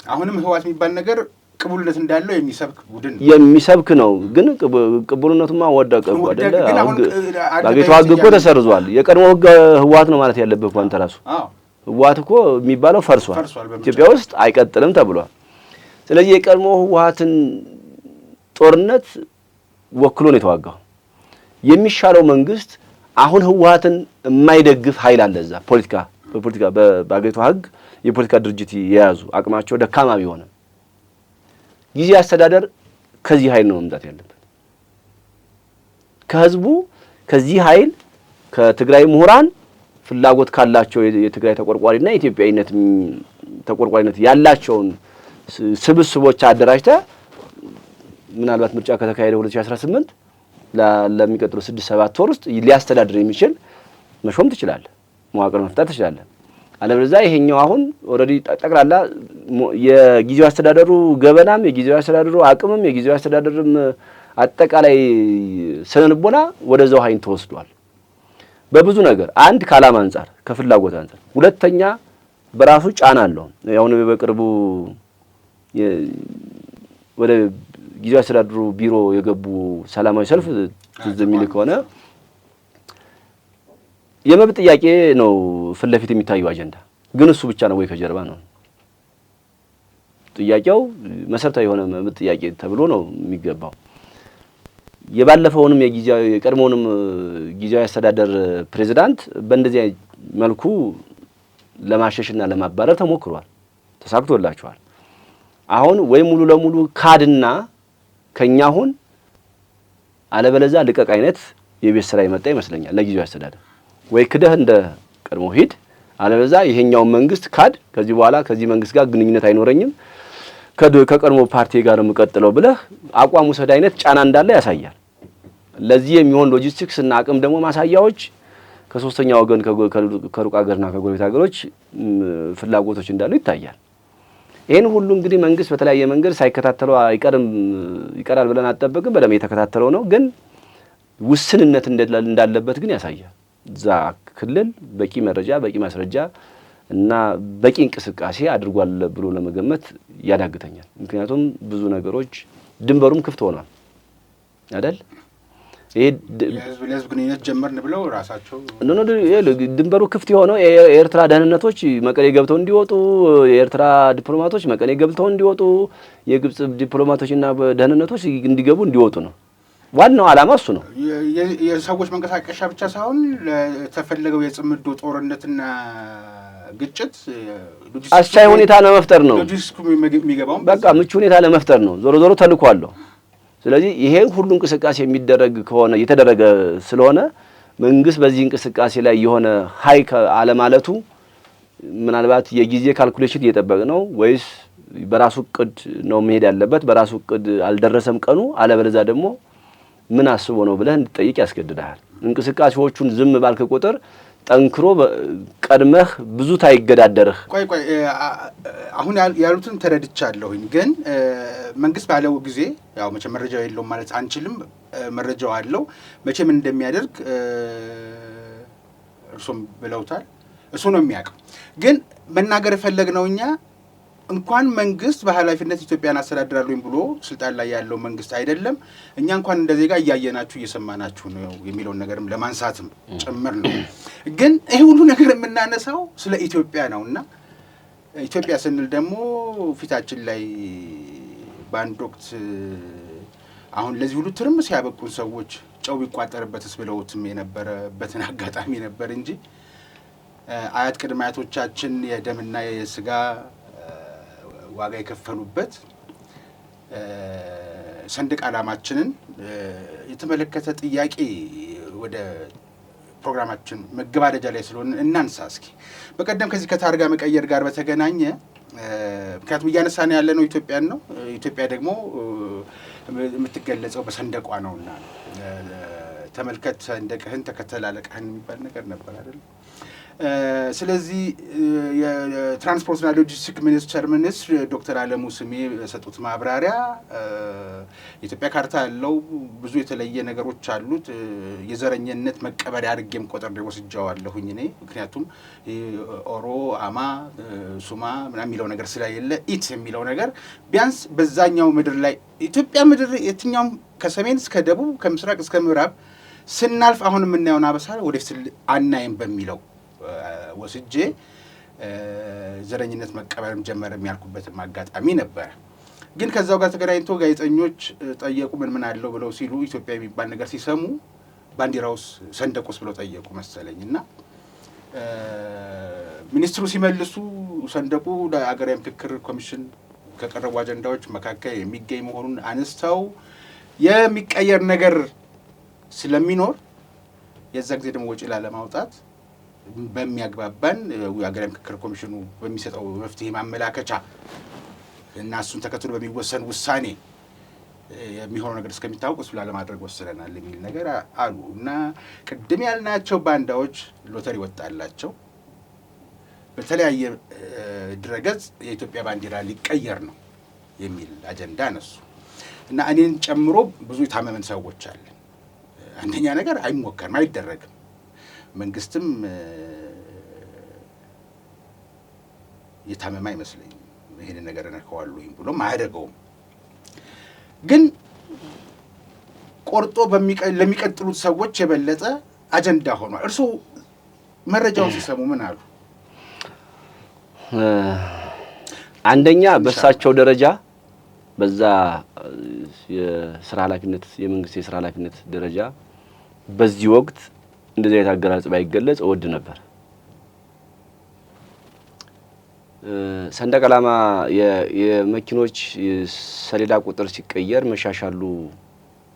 አሁንም ህወሓት የሚባል ነገር ቅቡልነት እንዳለው የሚሰብክ ቡድን የሚሰብክ ነው። ግን ቅቡልነቱማ ወደቀ አይደለ? አገሪቷ ህግ እኮ ተሰርዟል። የቀድሞ ህግ ህወሓት ነው ማለት ያለበት እኮ አንተ ራሱ። ህወሓት እኮ የሚባለው ፈርሷል፣ ኢትዮጵያ ውስጥ አይቀጥልም ተብሏል። ስለዚህ የቀድሞ ህወሓትን ጦርነት ወክሎ ነው የተዋጋው። የሚሻለው መንግስት አሁን ህወሓትን የማይደግፍ ኃይል አለ እዛ በፖለቲካ በአገሪቷ ህግ የፖለቲካ ድርጅት የያዙ አቅማቸው ደካማ ቢሆን ጊዜያዊ አስተዳደር ከዚህ ኃይል ነው መምጣት ያለበት። ከህዝቡ ከዚህ ኃይል ከትግራይ ምሁራን ፍላጎት ካላቸው የትግራይ ተቆርቋሪና የኢትዮጵያዊነት ተቆርቋሪነት ያላቸውን ስብስቦች አደራጅተህ ምናልባት ምርጫ ከተካሄደ 2018 ለሚቀጥሉ 6-7 ወር ውስጥ ሊያስተዳድር የሚችል መሾም ትችላለህ፣ መዋቅር መፍጠር ትችላለህ። አለበለዚያ ይሄኛው አሁን ኦልሬዲ ጠቅላላ የጊዜው አስተዳደሩ ገበናም የጊዜው አስተዳደሩ አቅምም የጊዜው አስተዳደሩም አጠቃላይ ስነልቦና ወደዛው ሀይን ተወስዷል። በብዙ ነገር አንድ ከዓላማ አንፃር ከፍላጎት አንፃር፣ ሁለተኛ በራሱ ጫና አለው። አሁን በቅርቡ ወደ ጊዜው አስተዳደሩ ቢሮ የገቡ ሰላማዊ ሰልፍ ትዝ የሚል ከሆነ የመብት ጥያቄ ነው ፊት ለፊት የሚታየው አጀንዳ፣ ግን እሱ ብቻ ነው ወይ ከጀርባ ነው ጥያቄው? መሰረታዊ የሆነ መብት ጥያቄ ተብሎ ነው የሚገባው። የባለፈውንም የቀድሞውንም ጊዜያዊ አስተዳደር ፕሬዝዳንት በእንደዚህ መልኩ ለማሸሽና ለማባረር ተሞክሯል፣ ተሳክቶላቸዋል። አሁን ወይ ሙሉ ለሙሉ ካድና ከኛ አሁን አለበለዚያ ልቀቅ አይነት የቤት ስራ ይመጣ ይመስለኛል ለጊዜያዊ አስተዳደር። ወይ ክደህ እንደ ቀድሞ ሂድ፣ አለበለዚያ ይሄኛው መንግስት ካድ፣ ከዚህ በኋላ ከዚህ መንግስት ጋር ግንኙነት አይኖረኝም ከቀድሞ ፓርቲ ጋር የምቀጥለው ብለህ አቋም ውሰድ አይነት ጫና እንዳለ ያሳያል። ለዚህ የሚሆን ሎጂስቲክስ እና አቅም ደግሞ ማሳያዎች ከሶስተኛ ወገን ከሩቅ ሀገርና ከጎረቤት ሀገሮች ፍላጎቶች እንዳሉ ይታያል። ይሄን ሁሉ እንግዲህ መንግስት በተለያየ መንገድ ሳይከታተለው ይቀራል ብለን አጠብቅም። በደንብ የተከታተለው ነው፣ ግን ውስንነት እንዳለበት ግን ያሳያል። እዛ ክልል በቂ መረጃ በቂ ማስረጃ እና በቂ እንቅስቃሴ አድርጓል ብሎ ለመገመት ያዳግተኛል። ምክንያቱም ብዙ ነገሮች ድንበሩም ክፍት ሆኗል አይደል? ይሄ ለህዝብ ግንኙነት ጀመርን ብለው ራሳቸው ድንበሩ ክፍት የሆነው የኤርትራ ደህንነቶች መቀሌ ገብተው እንዲወጡ፣ የኤርትራ ዲፕሎማቶች መቀሌ ገብተው እንዲወጡ፣ የግብጽ ዲፕሎማቶችና ደህንነቶች እንዲገቡ እንዲወጡ ነው። ዋናው ዓላማ እሱ ነው። የሰዎች መንቀሳቀሻ ብቻ ሳይሆን ለተፈለገው የጽምዶ ጦርነትና ግጭት አስቻይ ሁኔታ ለመፍጠር ነው። በቃ ምቹ ሁኔታ ለመፍጠር ነው። ዞሮ ዞሮ ተልዕኮ አለው። ስለዚህ ይሄ ሁሉ እንቅስቃሴ የሚደረግ ከሆነ የተደረገ ስለሆነ መንግስት በዚህ እንቅስቃሴ ላይ የሆነ ሀይ አለማለቱ ምናልባት የጊዜ ካልኩሌሽን እየጠበቅ ነው ወይስ በራሱ እቅድ ነው መሄድ ያለበት? በራሱ እቅድ አልደረሰም ቀኑ፣ አለበለዚያ ደግሞ ምን አስቦ ነው ብለህ እንድትጠይቅ ያስገድዳል። እንቅስቃሴዎቹን ዝም ባልክ ቁጥር ጠንክሮ ቀድመህ ብዙ ታይገዳደርህ። ቆይ አሁን ያሉትን ተረድቻለሁኝ፣ ግን መንግስት ባለው ጊዜ ያው መቼ መረጃው የለውም ማለት አንችልም። መረጃው አለው መቼ ምን እንደሚያደርግ እርሶም ብለውታል። እሱ ነው የሚያውቀው። ግን መናገር የፈለግነው እኛ እንኳን መንግስት በኃላፊነት ኢትዮጵያን አስተዳድራለሁ ብሎ ስልጣን ላይ ያለው መንግስት አይደለም፣ እኛ እንኳን እንደ ዜጋ እያየናችሁ እየሰማናችሁ ነው የሚለውን ነገርም ለማንሳትም ጭምር ነው። ግን ይሄ ሁሉ ነገር የምናነሳው ስለ ኢትዮጵያ ነውና ኢትዮጵያ ስንል ደግሞ ፊታችን ላይ በአንድ ወቅት አሁን ለዚህ ሁሉ ትርምስ ያበቁን ሰዎች ጨው ቢቋጠርበትስ ብለውትም የነበረበትን አጋጣሚ ነበር እንጂ አያት ቅድመ አያቶቻችን የደምና የስጋ ዋጋ የከፈሉበት ሰንደቅ ዓላማችንን የተመለከተ ጥያቄ ወደ ፕሮግራማችን መገባደጃ ላይ ስለሆነ እናንሳ እስኪ። በቀደም ከዚህ ከታርጋ መቀየር ጋር በተገናኘ ምክንያቱም እያነሳን ያለ ነው ኢትዮጵያን ነው። ኢትዮጵያ ደግሞ የምትገለጸው በሰንደቋ ነውና ተመልከት ሰንደቅህን ተከተል አለቃህን የሚባል ነገር ነበር አይደል? ስለዚህ የትራንስፖርትና ሎጂስቲክ ሚኒስትር ዶክተር አለሙ ስሜ የሰጡት ማብራሪያ የኢትዮጵያ ካርታ ያለው ብዙ የተለየ ነገሮች አሉት። የዘረኝነት መቀበሪያ አድርጌም ቆጥሬ ወስጃዋለሁኝ እኔ። ምክንያቱም ኦሮ፣ አማ፣ ሱማ ምናምን የሚለው ነገር ስለሌለ ኢት የሚለው ነገር ቢያንስ በዛኛው ምድር ላይ ኢትዮጵያ ምድር የትኛውም ከሰሜን እስከ ደቡብ ከምስራቅ እስከ ምዕራብ ስናልፍ አሁን የምናየውን አበሳ ወደፊት አናይም በሚለው ወስጄ ዘረኝነት መቀበርም ጀመረ የሚያልኩበትም አጋጣሚ ነበረ። ግን ከዛው ጋር ተገናኝቶ ጋዜጠኞች ጠየቁ ምን አለው ብለው ሲሉ ኢትዮጵያ የሚባል ነገር ሲሰሙ ባንዲራውስ ሰንደቁስ ብለው ጠየቁ መሰለኝ። እና ሚኒስትሩ ሲመልሱ ሰንደቁ ለአገራዊ ምክክር ኮሚሽን ከቀረቡ አጀንዳዎች መካከል የሚገኝ መሆኑን አነስተው የሚቀየር ነገር ስለሚኖር የዛ ጊዜ ደግሞ ወጪ ላለማውጣት በሚያግባባን የሀገራዊ ምክክር ኮሚሽኑ በሚሰጠው መፍትሄ ማመላከቻ እና እሱን ተከትሎ በሚወሰን ውሳኔ የሚሆነው ነገር እስከሚታወቅ እሱ ለማድረግ ወስነናል የሚል ነገር አሉ እና ቅድም ያልናቸው ባንዳዎች ሎተሪ ወጣላቸው በተለያየ ድረገጽ የኢትዮጵያ ባንዲራ ሊቀየር ነው የሚል አጀንዳ ነሱ እና እኔን ጨምሮ ብዙ የታመመን ሰዎች አለ። አንደኛ ነገር አይሞከርም፣ አይደረግም። መንግስትም የታመመ አይመስለኝም ይሄን ነገር ነካዋሉ ብሎ ማያደርገውም። ግን ቆርጦ ለሚቀጥሉት ሰዎች የበለጠ አጀንዳ ሆኗል። እርሱ መረጃውን ሲሰሙ ምን አሉ? አንደኛ በሳቸው ደረጃ በዛ የስራ ኃላፊነት የመንግስት የስራ ኃላፊነት ደረጃ በዚህ ወቅት እንደዚህ አይነት አገላለጽ ባይገለጽ እወድ ነበር። ሰንደቅ ዓላማ የመኪኖች ሰሌዳ ቁጥር ሲቀየር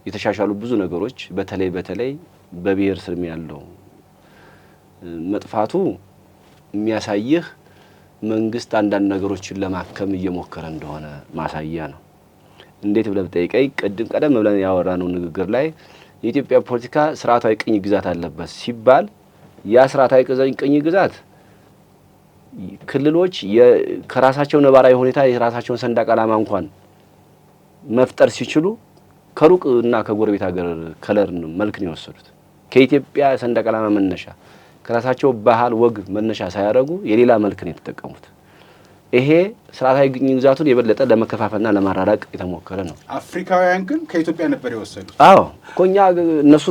የተሻሻሉ ብዙ ነገሮች በተለይ በብሔር ስር ያለው መጥፋቱ የሚያሳይህ መንግስት አንዳንድ ነገሮችን ለማከም እየሞከረ እንደሆነ ማሳያ ነው። እንዴት ብለህ ብጠይቀኝ ቀደም ብለን ያወራነው ንግግር ላይ የኢትዮጵያ ፖለቲካ ስርዓታዊ ቅኝ ግዛት አለበት ሲባል ያ ስርዓታዊ ቅኝ ግዛት ክልሎች ከራሳቸው ነባራዊ ሁኔታ የራሳቸውን ሰንደቅ ዓላማ እንኳን መፍጠር ሲችሉ ከሩቅ እና ከጎረቤት ሀገር ከለር መልክ ነው የወሰዱት። ከኢትዮጵያ ሰንደቅ ዓላማ መነሻ ከራሳቸው ባህል ወግ መነሻ ሳያደርጉ የሌላ መልክ ነው የተጠቀሙት። ይሄ ስርዓታዊ ቅኝ ግዛቱን የበለጠ ለመከፋፈልና ለማራራቅ የተሞከረ ነው። አፍሪካውያን ግን ከኢትዮጵያ ነበር የወሰዱት። አዎ ኮኛ እነሱ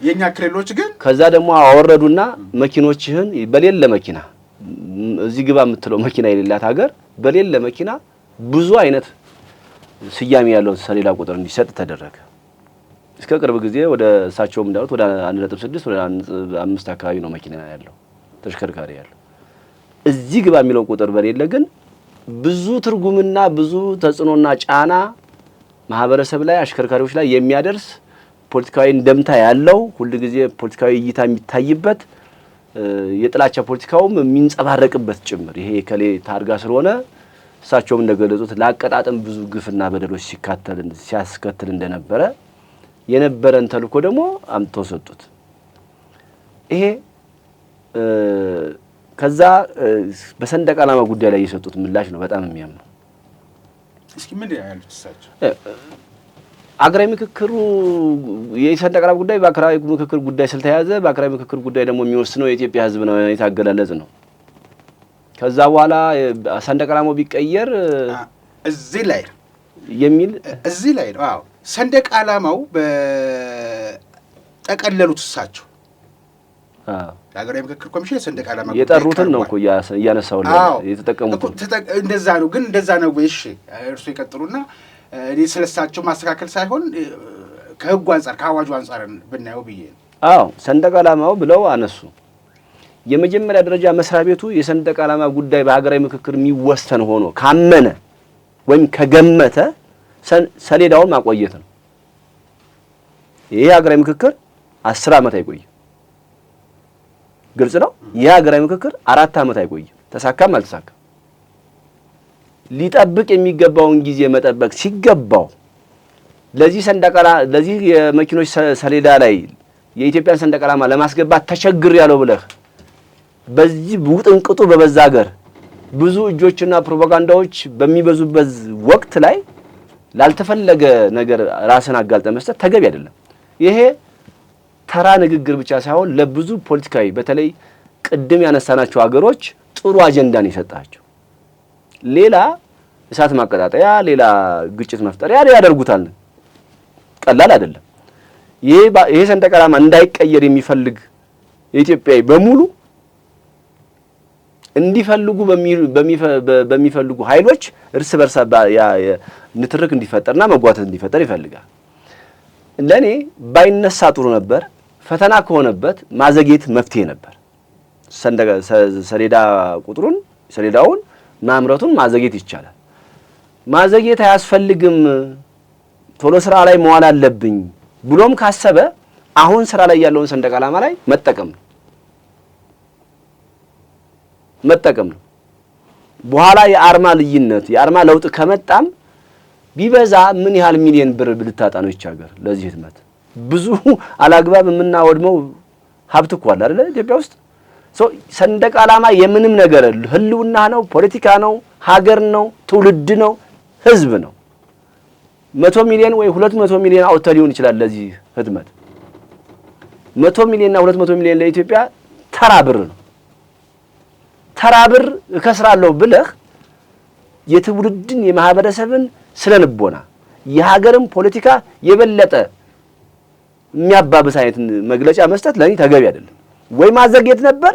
የኛ ክልሎች ግን ከዛ ደግሞ አወረዱና መኪኖችህን በሌለ መኪና እዚህ ግባ የምትለው መኪና የሌላት ሀገር በሌለ መኪና ብዙ አይነት ስያሜ ያለው ሰሌዳ ቁጥር እንዲሰጥ ተደረገ። እስከ ቅርብ ጊዜ ወደ እሳቸውም እንዳሉት ወደ 1.6 ወደ 1.5 አካባቢ ነው መኪና ያለው ተሽከርካሪ ያለው። እዚህ ግባ የሚለው ቁጥር በሌለ ግን ብዙ ትርጉምና ብዙ ተጽዕኖና ጫና ማህበረሰብ ላይ አሽከርካሪዎች ላይ የሚያደርስ ፖለቲካዊ እንደምታ ያለው ሁሉ ጊዜ ፖለቲካዊ እይታ የሚታይበት የጥላቻ ፖለቲካውም የሚንጸባረቅበት ጭምር ይሄ ከሌ ታርጋ ስለሆነ እሳቸውም እንደገለጹት ለአቀጣጠም ብዙ ግፍና በደሎች ሲያስከትል እንደነበረ የነበረን ተልእኮ ደግሞ አምጥተው ሰጡት። ይሄ ከዛ በሰንደቅ ዓላማ ጉዳይ ላይ የሰጡት ምላሽ ነው በጣም የሚያምነው። እስኪ ምን ያሉት እሳቸው? አገራዊ ምክክሩ የሰንደቅ ዓላማ ጉዳይ በአገራዊ ምክክር ጉዳይ ስለተያዘ በአገራዊ ምክክር ጉዳይ ደግሞ የሚወስነው የኢትዮጵያ ሕዝብ ነው የታገላለጽ ነው። ከዛ በኋላ ሰንደቅ ዓላማው ቢቀየር እዚህ ላይ የሚል እዚህ ላይ ነው። አዎ ሰንደቅ ዓላማው በጠቀለሉት እሳቸው የሀገራዊ ምክክር ኮሚሽን የሰንደቅ ዓላማ የጠሩትን ነው እኮ እያነሳው የተጠቀሙት እንደዛ ነው። ግን እንደዛ ነው ወይ? እሺ እርሱ ይቀጥሉና እኔ ስለሳቸው ማስተካከል ሳይሆን ከህጉ አንፃር ከአዋጁ አንፃር ብናየው ብዬ ነው። አዎ ሰንደቅ ዓላማው ብለው አነሱ። የመጀመሪያ ደረጃ መስሪያ ቤቱ የሰንደቅ ዓላማ ጉዳይ በሀገራዊ ምክክር የሚወሰን ሆኖ ካመነ ወይም ከገመተ ሰሌዳውን ማቆየት ነው። ይሄ ሀገራዊ ምክክር 10 ዓመት አይቆይም። ግልጽ ነው። ይሄ ሀገራዊ ምክክር 4 ዓመት አይቆይም። ተሳካም አልተሳካም ሊጠብቅ የሚገባውን ጊዜ መጠበቅ ሲገባው ለዚህ የመኪኖች ሰሌዳ ላይ የኢትዮጵያን ሰንደቅ ዓላማ ለማስገባት ተቸግር ያለው ብለህ በዚህ ውጥንቅጡ በበዛ ሀገር ብዙ እጆችና ፕሮፓጋንዳዎች በሚበዙበት ወቅት ላይ ላልተፈለገ ነገር ራስን አጋልጠ መስጠት ተገቢ አይደለም። ይሄ ተራ ንግግር ብቻ ሳይሆን ለብዙ ፖለቲካዊ በተለይ ቅድም ያነሳናቸው ሀገሮች ጥሩ አጀንዳን ይሰጣቸው ሌላ እሳት ማቀጣጠያ ሌላ ግጭት መፍጠሪያ ያደርጉታል። ቀላል አይደለም። ይሄ ሰንደቅ ዓላማ እንዳይቀየር የሚፈልግ የኢትዮጵያዊ በሙሉ እንዲፈልጉ በሚፈልጉ ኃይሎች እርስ በርሳ ንትርክ እንዲፈጠርና መጓተት እንዲፈጠር ይፈልጋል። ለኔ ባይነሳ ጥሩ ነበር። ፈተና ከሆነበት ማዘግየት መፍትሄ ነበር። ሰሌዳውን ማምረቱን ማዘግየት ይቻላል። ማዘግየት አያስፈልግም፣ ቶሎ ስራ ላይ መዋል አለብኝ ብሎም ካሰበ አሁን ስራ ላይ ያለውን ሰንደቅ ዓላማ ላይ መጠቀም ነው። መጠቀም ነው። በኋላ የአርማ ልዩነት የአርማ ለውጥ ከመጣም ቢበዛ ምን ያህል ሚሊዮን ብር ልታጣ ነው ይቻገር ለዚህ ህትመት ብዙ አላግባብ የምናወድመው ሀብት እኮ አለ አይደል ኢትዮጵያ ውስጥ ሰንደቅ ዓላማ የምንም ነገር ህልውና ነው ፖለቲካ ነው ሀገር ነው ትውልድ ነው ህዝብ ነው 100 ሚሊዮን ወይ 200 ሚሊዮን አውጥተው ሊሆን ይችላል ለዚህ ህትመት 100 ሚሊዮን እና 200 ሚሊዮን ለኢትዮጵያ ተራ ብር ነው ተራ ብር እከስራለሁ ብለህ የትውልድን የማህበረሰብን ስለንቦና የሀገርን ፖለቲካ የበለጠ የሚያባብስ አይነት መግለጫ መስጠት ለኔ ተገቢ አይደለም ወይ ማዘግየት ነበር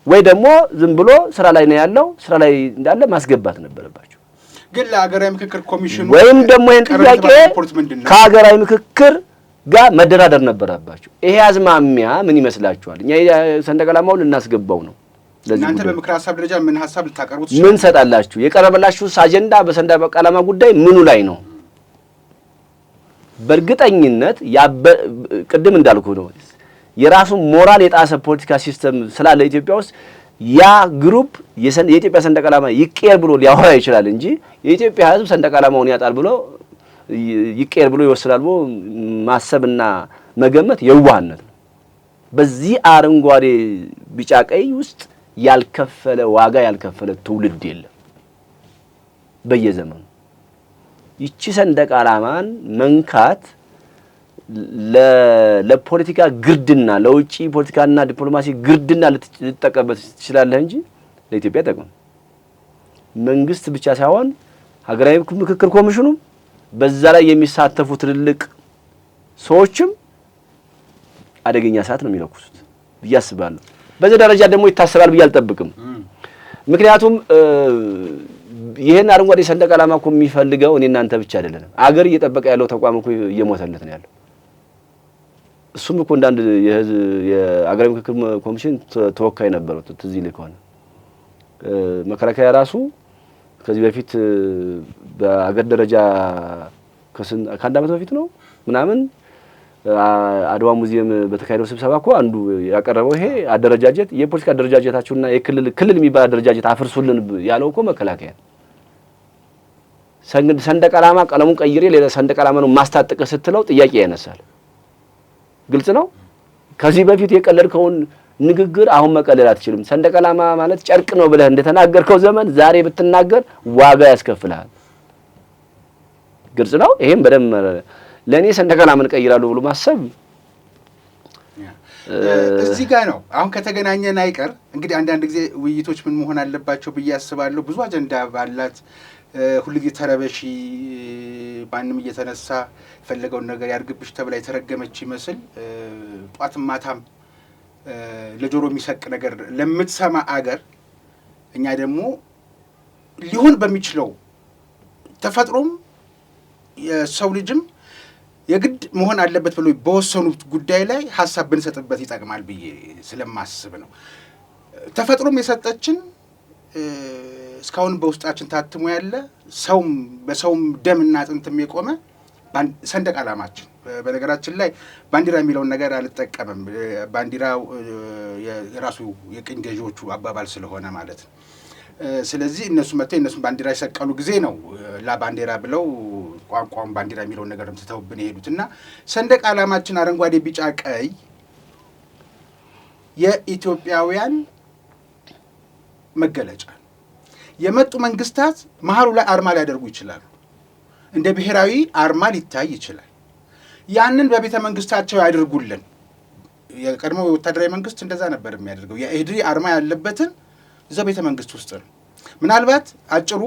ወይ ደግሞ ዝም ብሎ ስራ ላይ ነው ያለው ስራ ላይ እንዳለ ማስገባት ነበረባቸው ግን ለሀገራዊ ምክክር ኮሚሽኑ ወይም ደግሞ ጥያቄ ከሀገራዊ ምክክር ጋር መደራደር ነበረባቸው ይሄ አዝማሚያ ምን ይመስላችኋል እኛ ሰንደቅ ዓላማው ልናስገባው ነው እናንተ በምክር ሐሳብ ደረጃ ምን ሐሳብ ልታቀርቡት ምን ሰጣላችሁ የቀረበላችሁ አጀንዳ በሰንደቅ ዓላማ ጉዳይ ምኑ ላይ ነው በእርግጠኝነት ቅድም እንዳልኩ ነው የራሱ ሞራል የጣሰ ፖለቲካ ሲስተም ስላለ ኢትዮጵያ ውስጥ ያ ግሩፕ የኢትዮጵያ ሰንደቅ ዓላማ ይቀየር ብሎ ሊያወራ ይችላል እንጂ የኢትዮጵያ ሕዝብ ሰንደቅ ዓላማውን ያጣል ብሎ ይቀየር ብሎ ይወስዳል ብሎ ማሰብና መገመት የዋህነት ነው በዚህ አረንጓዴ ቢጫ ቀይ ውስጥ ያልከፈለ ዋጋ ያልከፈለ ትውልድ የለም በየዘመኑ ይቺ ሰንደቅ ዓላማን መንካት ለፖለቲካ ግርድና ለውጪ ፖለቲካና ዲፕሎማሲ ግርድና ልትጠቀምበት ትችላለህ እንጂ ለኢትዮጵያ አይጠቅምም መንግስት ብቻ ሳይሆን ሀገራዊ ምክክር ኮሚሽኑ በዛ ላይ የሚሳተፉ ትልልቅ ሰዎችም አደገኛ ሰዓት ነው የሚለኩሱት ብያስባለሁ በዚህ ደረጃ ደግሞ ይታሰባል ብያልጠብቅም ምክንያቱም ይሄን አረንጓዴ ሰንደቅ ዓላማ እኮ የሚፈልገው እኔ እናንተ ብቻ አይደለም አገር እየጠበቀ ያለው ተቋም እኮ እየሞተለት ነው ያለው እሱም እኮ እንዳንድ የአገራዊ ምክክር ኮሚሽን ተወካይ ነበረው ትዝ ይልህ ከሆነ መከራከያ ራሱ ከዚህ በፊት በአገር ደረጃ ከአንድ ዓመት በፊት ነው ምናምን አድዋ ሙዚየም በተካሄደው ስብሰባ እኮ አንዱ ያቀረበው ይሄ አደረጃጀት የፖለቲካ አደረጃጀታችሁና የክልል የሚባል አደረጃጀት አፍርሱልን ያለው እኮ መከላከያ ሰንደቅ ዓላማ ቀለሙን ቀይሬ ሌላ ሰንደቅ ዓላማ ነው ማስታጠቅ ስትለው ጥያቄ ያነሳል ግልጽ ነው ከዚህ በፊት የቀለድከውን ንግግር አሁን መቀለል አትችልም ሰንደቅ ዓላማ ማለት ጨርቅ ነው ብለህ እንደተናገርከው ዘመን ዛሬ ብትናገር ዋጋ ያስከፍልሃል ግልጽ ነው ይሄን በደም ለኔ ሰንደቅ ዓላማን ቀይራለሁ ብሎ ማሰብ እዚህ ጋር ነው አሁን ከተገናኘን አይቀር እንግዲህ አንዳንድ ጊዜ ውይይቶች ምን መሆን አለባቸው በያስባለሁ ብዙ አጀንዳ ባላት ሁሉ ጊዜ ተረበሺ ባንንም እየተነሳ ፈለገውን ነገር ያርግብሽ ተብላ የተረገመች ይመስል ጧትም ማታም ለጆሮ የሚሰቅ ነገር ለምትሰማ አገር እኛ ደግሞ ሊሆን በሚችለው ተፈጥሮም የሰው ልጅም የግድ መሆን አለበት ብሎ በወሰኑት ጉዳይ ላይ ሐሳብ ብንሰጥበት ይጠቅማል ብዬ ስለማስብ ነው ተፈጥሮም የሰጠችን እስካሁን በውስጣችን ታትሞ ያለ ሰውም በሰውም ደምና አጥንትም የቆመ ሰንደቅ ዓላማችን በነገራችን ላይ ባንዲራ የሚለውን ነገር አልጠቀምም ባንዲራው የራሱ የቅኝ ገዢዎቹ አባባል ስለሆነ ማለት ነው ስለዚህ እነሱ መጥተው እነሱን ባንዲራ ይሰቀሉ ጊዜ ነው ላባንዲራ ብለው ቋንቋውን ባንዲራ የሚለውን ነገር ተተውብን ይሄዱትና ሰንደቅ ዓላማችን አረንጓዴ ቢጫ ቀይ የኢትዮጵያውያን መገለጫ የመጡ መንግስታት መሃሉ ላይ አርማ ሊያደርጉ ይችላሉ እንደ ብሔራዊ አርማ ሊታይ ይችላል ያንን በቤተ መንግስታቸው ያድርጉልን የቀድሞ ወታደራዊ መንግስት እንደዛ ነበር የሚያደርገው የኢህድሪ አርማ ያለበትን እዛ ቤተ መንግስት ውስጥ ነው ምናልባት አጭሩ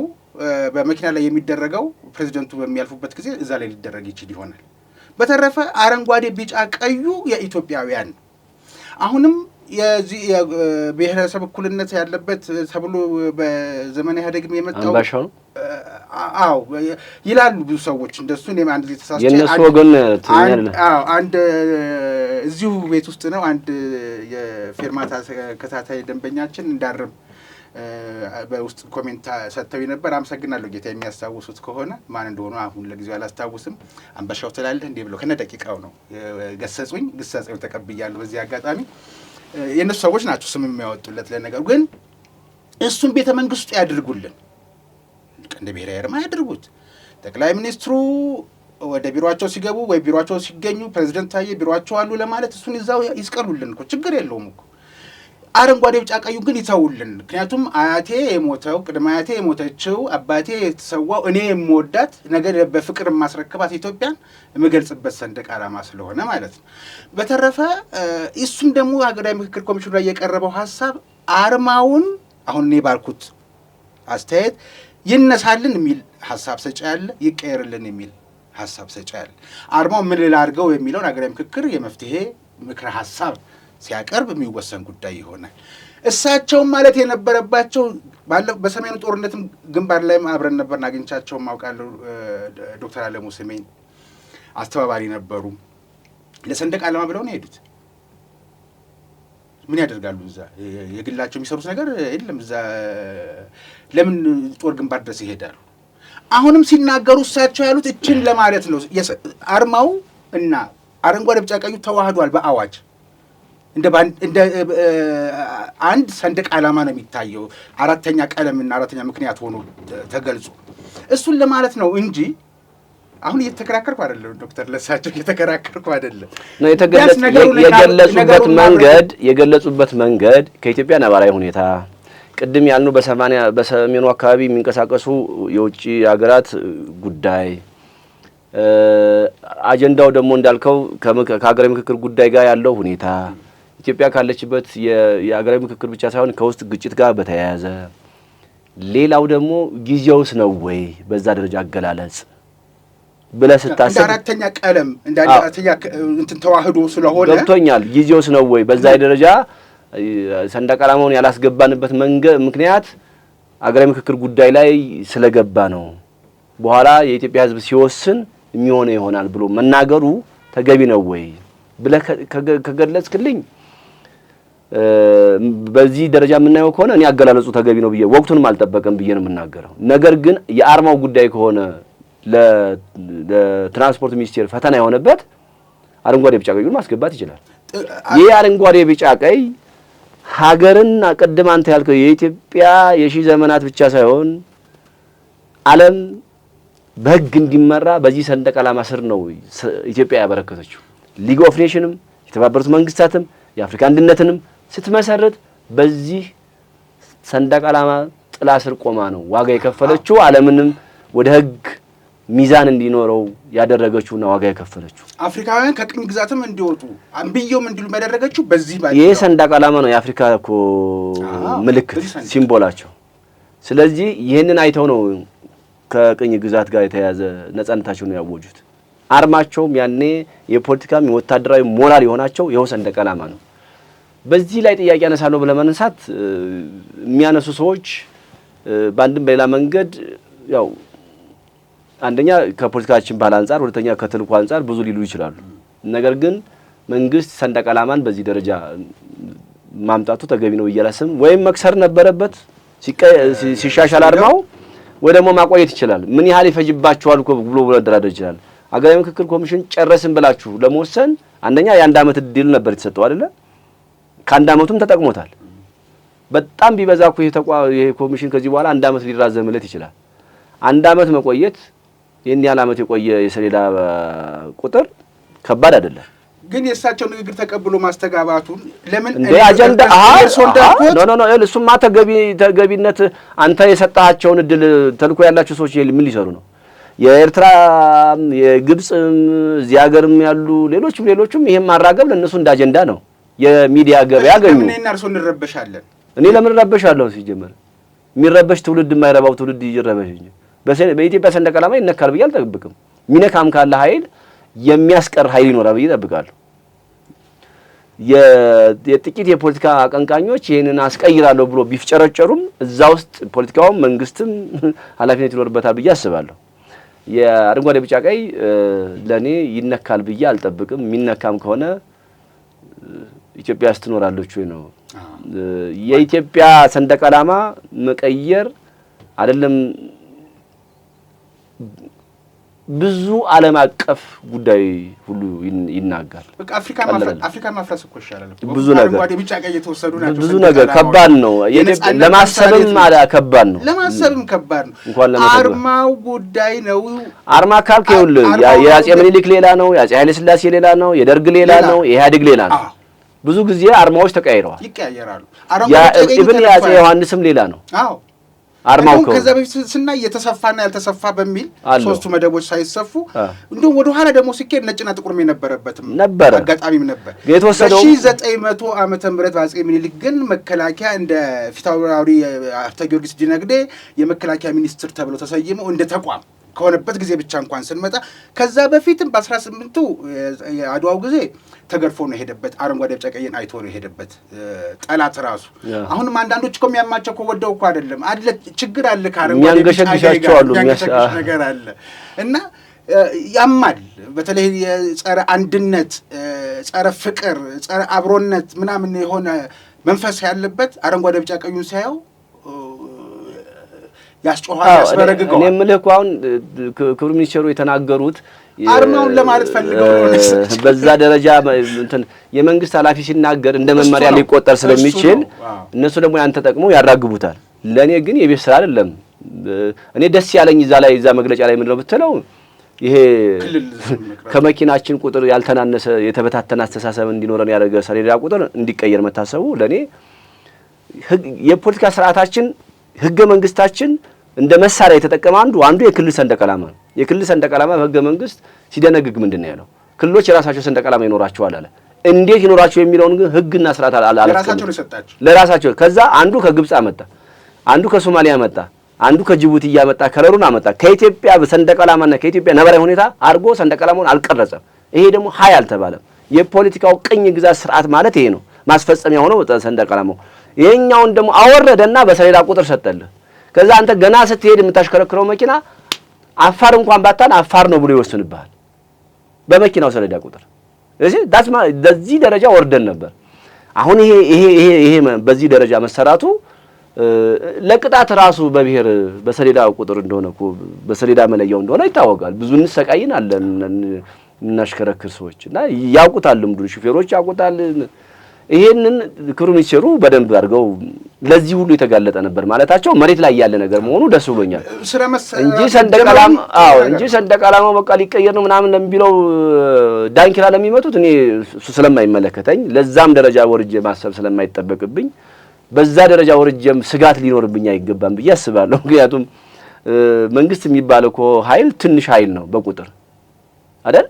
በመኪና ላይ የሚደረገው ፕሬዝዳንቱ በሚያልፉበት ጊዜ እዛ ላይ ሊደረግ ይችል ይሆናል በተረፈ አረንጓዴ ቢጫ ቀዩ የኢትዮጵያውያን አሁንም የዚህ ብሔረሰብ እኩልነት ያለበት ተብሎ በዘመነ ኢህአዴግ የመጣው አንባሻው አዎ ይላሉ ብዙ ሰዎች እንደሱ እኔም አንድ ጊዜ ተሳስቼ የነሱ ወገን ትኛለ አንድ እዚሁ ቤት ውስጥ ነው አንድ የፌርማታ ተከታታይ ደንበኛችን እንዳርም በውስጥ ኮሜንት ሰጥተው ነበር አመሰግናለሁ ጌታ የሚያስታውሱት ከሆነ ማን እንደሆነ አሁን ለጊዜው አላስታውስም አንባሻው ትላለህ እንዴ ብሎ ከነ ደቂቃው ነው ገሰጹኝ ግሳጼው ተቀብያለሁ በዚህ አጋጣሚ የነሱ ሰዎች ናቸው ስም የሚያወጡለት ለነገሩ ግን እሱን ቤተ መንግስቱ ያድርጉልን። እንደ ብሔራዊ አርማ ያድርጉት። ጠቅላይ ሚኒስትሩ ወደ ቢሮአቸው ሲገቡ ወይ ቢሮአቸው ሲገኙ ፕሬዝዳንት ታዬ ቢሮአቸው አሉ ለማለት እሱን ይዛው ይስቀሉልን እኮ ችግር የለውም እኮ። አረንጓዴ ቢጫ ቀዩ ግን ይተውልን። ምክንያቱም አያቴ የሞተው ቅድመ አያቴ የሞተችው አባቴ የተሰዋው እኔ የምወዳት ነገር በፍቅር ማስረከባት ኢትዮጵያን የምገልጽበት ሰንደቅ ዓላማ ስለሆነ ማለት ነው። በተረፈ እሱም ደግሞ ሀገራዊ ምክክር ኮሚሽኑ ላይ የቀረበው ሀሳብ አርማውን አሁን እኔ ባልኩት አስተያየት ይነሳልን የሚል ሀሳብ ሰጪ ያለ፣ ይቀየርልን የሚል ሀሳብ ሰጪ ያለ። አርማው ምን ላድርገው የሚለውን ሀገራዊ ምክክር የመፍትሄ ምክረ ሀሳብ ሲያቀርብ የሚወሰን ጉዳይ ይሆናል። እሳቸውም ማለት የነበረባቸው በሰሜኑ ጦርነትም ግንባር ላይም አብረን ነበር አግኝቻቸው ማውቃለሁ። ዶክተር አለሙ ስሜን አስተባባሪ ነበሩ። ለሰንደቅ ዓላማ ብለው ነው የሄዱት። ምን ያደርጋሉ እዛ? የግላቸው የሚሰሩት ነገር የለም እዛ። ለምን ጦር ግንባር ድረስ ይሄዳሉ? አሁንም ሲናገሩ እሳቸው ያሉት እችን ለማለት ነው። አርማው እና አረንጓዴ ቢጫ ቀዩ ተዋህዷል በአዋጅ እንደ አንድ ሰንደቅ ዓላማ ነው የሚታየው። አራተኛ ቀለምና አራተኛ ምክንያት ሆኖ ተገልጾ እሱን ለማለት ነው እንጂ አሁን እየተከራከርኩ አይደለም ዶክተር፣ ለሳቸው እየተከራከርኩ አይደለም። ነው የገለጹበት መንገድ ከኢትዮጵያ ነባራዊ ሁኔታ ቅድም ያልነው በሰሜኑ አካባቢ የሚንቀሳቀሱ የውጭ ሀገራት ጉዳይ አጀንዳው ደግሞ እንዳልከው ከሀገራዊ ምክክር ጉዳይ ጋር ያለው ሁኔታ ኢትዮጵያ ካለችበት የሀገራዊ ምክክር ብቻ ሳይሆን ከውስጥ ግጭት ጋር በተያያዘ ሌላው ደግሞ ጊዜውስ ነው ወይ በዛ ደረጃ አገላለጽ ብለህ ስታስብ እንደ አራተኛ ቀለም እንደ አራተኛ እንትን ተዋህዶ ስለሆነ ገብቶኛል። ጊዜውስ ነው ወይ በዛ ደረጃ ሰንደቅ ዓላማውን ያላስገባንበት ምክንያት ሀገራዊ ምክክር ጉዳይ ላይ ስለገባ ነው። በኋላ የኢትዮጵያ ሕዝብ ሲወስን የሚሆነ ይሆናል ብሎ መናገሩ ተገቢ ነው ወይ ብለህ ከገለጽክልኝ በዚህ ደረጃ የምናየው ከሆነ እኔ አገላለጹ ተገቢ ነው ብዬ ወቅቱንም አልጠበቀም ብዬ ነው የምናገረው። ነገር ግን የአርማው ጉዳይ ከሆነ ለትራንስፖርት ሚኒስቴር ፈተና የሆነበት አረንጓዴ ቢጫ ቀዩን ማስገባት ይችላል። ይህ አረንጓዴ ቢጫ ቀይ ሀገርን ቅድም አንተ ያልከው የኢትዮጵያ የሺህ ዘመናት ብቻ ሳይሆን ዓለም በሕግ እንዲመራ በዚህ ሰንደቅ ዓላማ ስር ነው ኢትዮጵያ ያበረከተችው። ሊግ ኦፍ ኔሽንም የተባበሩት መንግስታትም የአፍሪካ አንድነትንም ስትመሰርት በዚህ ሰንደቅ ዓላማ ጥላ ስር ቆማ ነው ዋጋ የከፈለችው። ዓለምንም ወደ ሕግ ሚዛን እንዲኖረው ያደረገችውና ዋጋ የከፈለችው አፍሪካውያን ከቅኝ ግዛትም እንዲወጡ አንብየውም እንዲሉ ያደረገችው በዚህ ባለ ይሄ ሰንደቅ ዓላማ ነው የአፍሪካ እኮ ምልክት ሲምቦላቸው። ስለዚህ ይህንን አይተው ነው ከቅኝ ግዛት ጋር የተያዘ ነጻነታቸውን ያወጁት። አርማቸውም ያኔ የፖለቲካም የወታደራዊ ሞራል የሆናቸው ይኸው ሰንደቅ ዓላማ ነው። በዚህ ላይ ጥያቄ ያነሳለሁ ብለው መነሳት የሚያነሱ ሰዎች በአንድም በሌላ መንገድ ያው አንደኛ ከፖለቲካችን ባህል አንጻር፣ ሁለተኛ ከተልእኮ አንጻር ብዙ ሊሉ ይችላሉ። ነገር ግን መንግስት ሰንደቅ ዓላማን በዚህ ደረጃ ማምጣቱ ተገቢ ነው እያላስም ወይም መክሰር ነበረበት ሲሻሻል አርማው ወይ ደግሞ ማቆየት ይችላል። ምን ያህል ይፈጅባቸዋል ብሎ መደራደር ይችላል። ሀገራዊ ምክክር ኮሚሽን ጨረስን ብላችሁ ለመወሰን አንደኛ የአንድ ዓመት እድል ነበር የተሰጠው አይደለ? ከአንድ ዓመቱም ተጠቅሞታል። በጣም ቢበዛ እኮ ይሄ ኮሚሽን ከዚህ በኋላ አንድ ዓመት ሊራዘምለት ይችላል። አንድ ዓመት መቆየት ይህን ያህል ዓመት የቆየ የሰሌዳ ቁጥር ከባድ አይደለም። ግን የእሳቸው ንግግር ተቀብሎ ማስተጋባቱን ለምን እንደ አጀንዳ ኖ እሱማ ተገቢነት አንተ የሰጣቸውን እድል ተልኮ ያላቸው ሰዎች ምን ሊሰሩ ነው? የኤርትራ የግብጽም እዚህ ሀገርም ያሉ ሌሎችም ይሄን ማራገብ ለነሱ እንደ አጀንዳ ነው። የሚዲያ ገበያ ያገኙ። እኔና እርሶ እንረበሻለን። እኔ ለምን ረበሻለሁ? ሲጀመር የሚረበሽ ትውልድ የማይረባው ትውልድ ይረበሽ እንጂ በኢትዮጵያ ሰንደቅ ዓላማ ይነካል ብዬ አልጠብቅም። ሚነካም ካለ ኃይል የሚያስቀር ኃይል ይኖራል ብዬ እጠብቃለሁ። የጥቂት የፖለቲካ አቀንቃኞች ይሄንን አስቀይራለሁ ብሎ ቢፍጨረጨሩም እዛ ውስጥ ፖለቲካውም መንግስትም ኃላፊነት ይኖርበታል ብዬ አስባለሁ። የአረንጓዴ ቢጫ ቀይ ለኔ ይነካል ብዬ አልጠብቅም። የሚነካም ከሆነ ኢትዮጵያ ስትኖራለች ወይ ነው። የኢትዮጵያ ሰንደቅ ዓላማ መቀየር አይደለም ብዙ ዓለም አቀፍ ጉዳይ ሁሉ ይናጋል። በቃ አፍሪካ ማፍረስ እኮ ይሻላል። ብዙ ነገር አረንጓዴ ቢጫ ቀይ የተወሰዱ ናቸው። ብዙ ነገር ከባድ ነው። ለማሰብም ከባድ ነው። ለማሰብም ከባድ ነው። አርማው ጉዳይ ነው። አርማ ካልክ ይኸውልህ የአጼ ምኒልክ ሌላ ነው፣ የአጼ ኃይለ ሥላሴ ሌላ ነው፣ የደርግ ሌላ ነው፣ የኢህአዴግ ሌላ ነው። ብዙ ጊዜ አርማዎች ተቀያይረዋል፣ ይቀያየራሉ። ኢቭን የአጼ ዮሐንስም ሌላ ነው። አዎ አርማው ከዛ በፊት ስናይ የተሰፋና ያልተሰፋ በሚል ሶስቱ መደቦች ሳይሰፉ እንደውም ወደ ኋላ ደግሞ ሲኬድ ነጭና ጥቁርም የነበረበትም አጋጣሚም ነበር። በ1900 ዓመተ ምህረት በአጼ ምኒልክ ግን መከላከያ እንደ ፊታውራሪ ሀብተ ጊዮርጊስ ዲነግዴ የመከላከያ ሚኒስትር ተብሎ ተሰይመው እንደ ተቋም ከሆነበት ጊዜ ብቻ እንኳን ስንመጣ ከዛ በፊትም በ18ቱ የአድዋው ጊዜ ተገርፎ ነው የሄደበት። አረንጓዴ ቢጫ ቀይን አይቶ ነው የሄደበት ጠላት ራሱ። አሁንም አንዳንዶች እኮ የሚያማቸው እኮ ወደው እኮ አይደለም አለ ችግር አለ ከአረንጓዴ ቢጫ ቀይ ጋር የሚያንገሸግሽ ነገር አለ እና ያማል። በተለይ የጸረ አንድነት፣ ጸረ ፍቅር፣ ጸረ አብሮነት ምናምን የሆነ መንፈስ ያለበት አረንጓዴ ቢጫ ቀዩን ሲያየው ያስጮሃል፣ ያስበረግገዋል። እኔ የምልህ እኮ አሁን ክቡር ሚኒስትሩ የተናገሩት አርማውን ለማለት ፈልገው ነው። በዛ ደረጃ እንትን የመንግስት ኃላፊ ሲናገር እንደ መመሪያ ሊቆጠር ስለሚችል እነሱ ደግሞ ያን ተጠቅመው ያራግቡታል። ለኔ ግን የቤት ስራ አይደለም። እኔ ደስ ያለኝ እዛ መግለጫ ላይ ምንድነው ብትለው ይሄ ከመኪናችን ቁጥር ያልተናነሰ የተበታተነ አስተሳሰብ እንዲኖረን ያደረገ ሰሌዳ ቁጥር እንዲቀየር መታሰቡ ለኔ የፖለቲካ ስርዓታችን ህገ መንግስታችን እንደ መሳሪያ የተጠቀመ አንዱ የክልል ሰንደቅ ዓላማ ነው። የክልል ሰንደቅ ዓላማ በህገ መንግስት ሲደነግግ ምንድነው ያለው? ክልሎች የራሳቸው ሰንደቅ ዓላማ ይኖራቸዋል አለ። እንዴት ይኖራቸው የሚለውን ግን ህግና ስርዓት ለራሳቸው ከዛ አንዱ ከግብጽ አመጣ፣ አንዱ ከሶማሊያ አመጣ፣ አንዱ ከጅቡቲ እያመጣ ከለሩን አመጣ። ከኢትዮጵያ ሰንደቅ ዓላማና ከኢትዮጵያ ነባራዊ ሁኔታ አርጎ ሰንደቅ ዓላማውን አልቀረጸም። ይሄ ደግሞ ሀይ አልተባለም። የፖለቲካው ቅኝ ግዛት ስርዓት ማለት ይሄ ነው። ማስፈጸሚያ ሆኖ ሰንደቅ ዓላማው ይሄኛውን ደግሞ አወረደና በሰሌዳ ቁጥር ሰጠልህ። ከዛ አንተ ገና ስትሄድ የምታሽከረክረው መኪና አፋር እንኳን ባታን አፋር ነው ብሎ ይወስንብሃል በመኪናው ሰሌዳ ቁጥር። እዚህ በዚህ ደረጃ ወርደን ነበር። አሁን ይሄ በዚህ ደረጃ መሰራቱ ለቅጣት ራሱ በብሔር በሰሌዳ ቁጥር እንደሆነ እኮ በሰሌዳ መለያው እንደሆነ ይታወቃል። ብዙ እንሰቃይን አለን እናሽከረክር ሰዎች እና ያውቁታል፣ ልምዱ ሹፌሮች ያውቁታል። ይሄንን ክቡር ሚኒስትሩ በደንብ አድርገው ለዚህ ሁሉ የተጋለጠ ነበር ማለታቸው መሬት ላይ ያለ ነገር መሆኑ ደስ ብሎኛል እንጂ ሰንደቅ ዓላማው በቃ ሊቀየር ነው ምናምን ለሚለው ዳንኪራ ለሚመቱት እኔ እሱ ስለማይመለከተኝ ለዛም ደረጃ ወርጄ ማሰብ ስለማይጠበቅብኝ በዛ ደረጃ ወርጄም ስጋት ሊኖርብኝ አይገባም ብዬ አስባለሁ። ምክንያቱም መንግስት የሚባለው እኮ ኃይል ትንሽ ኃይል ነው በቁጥር አይደል?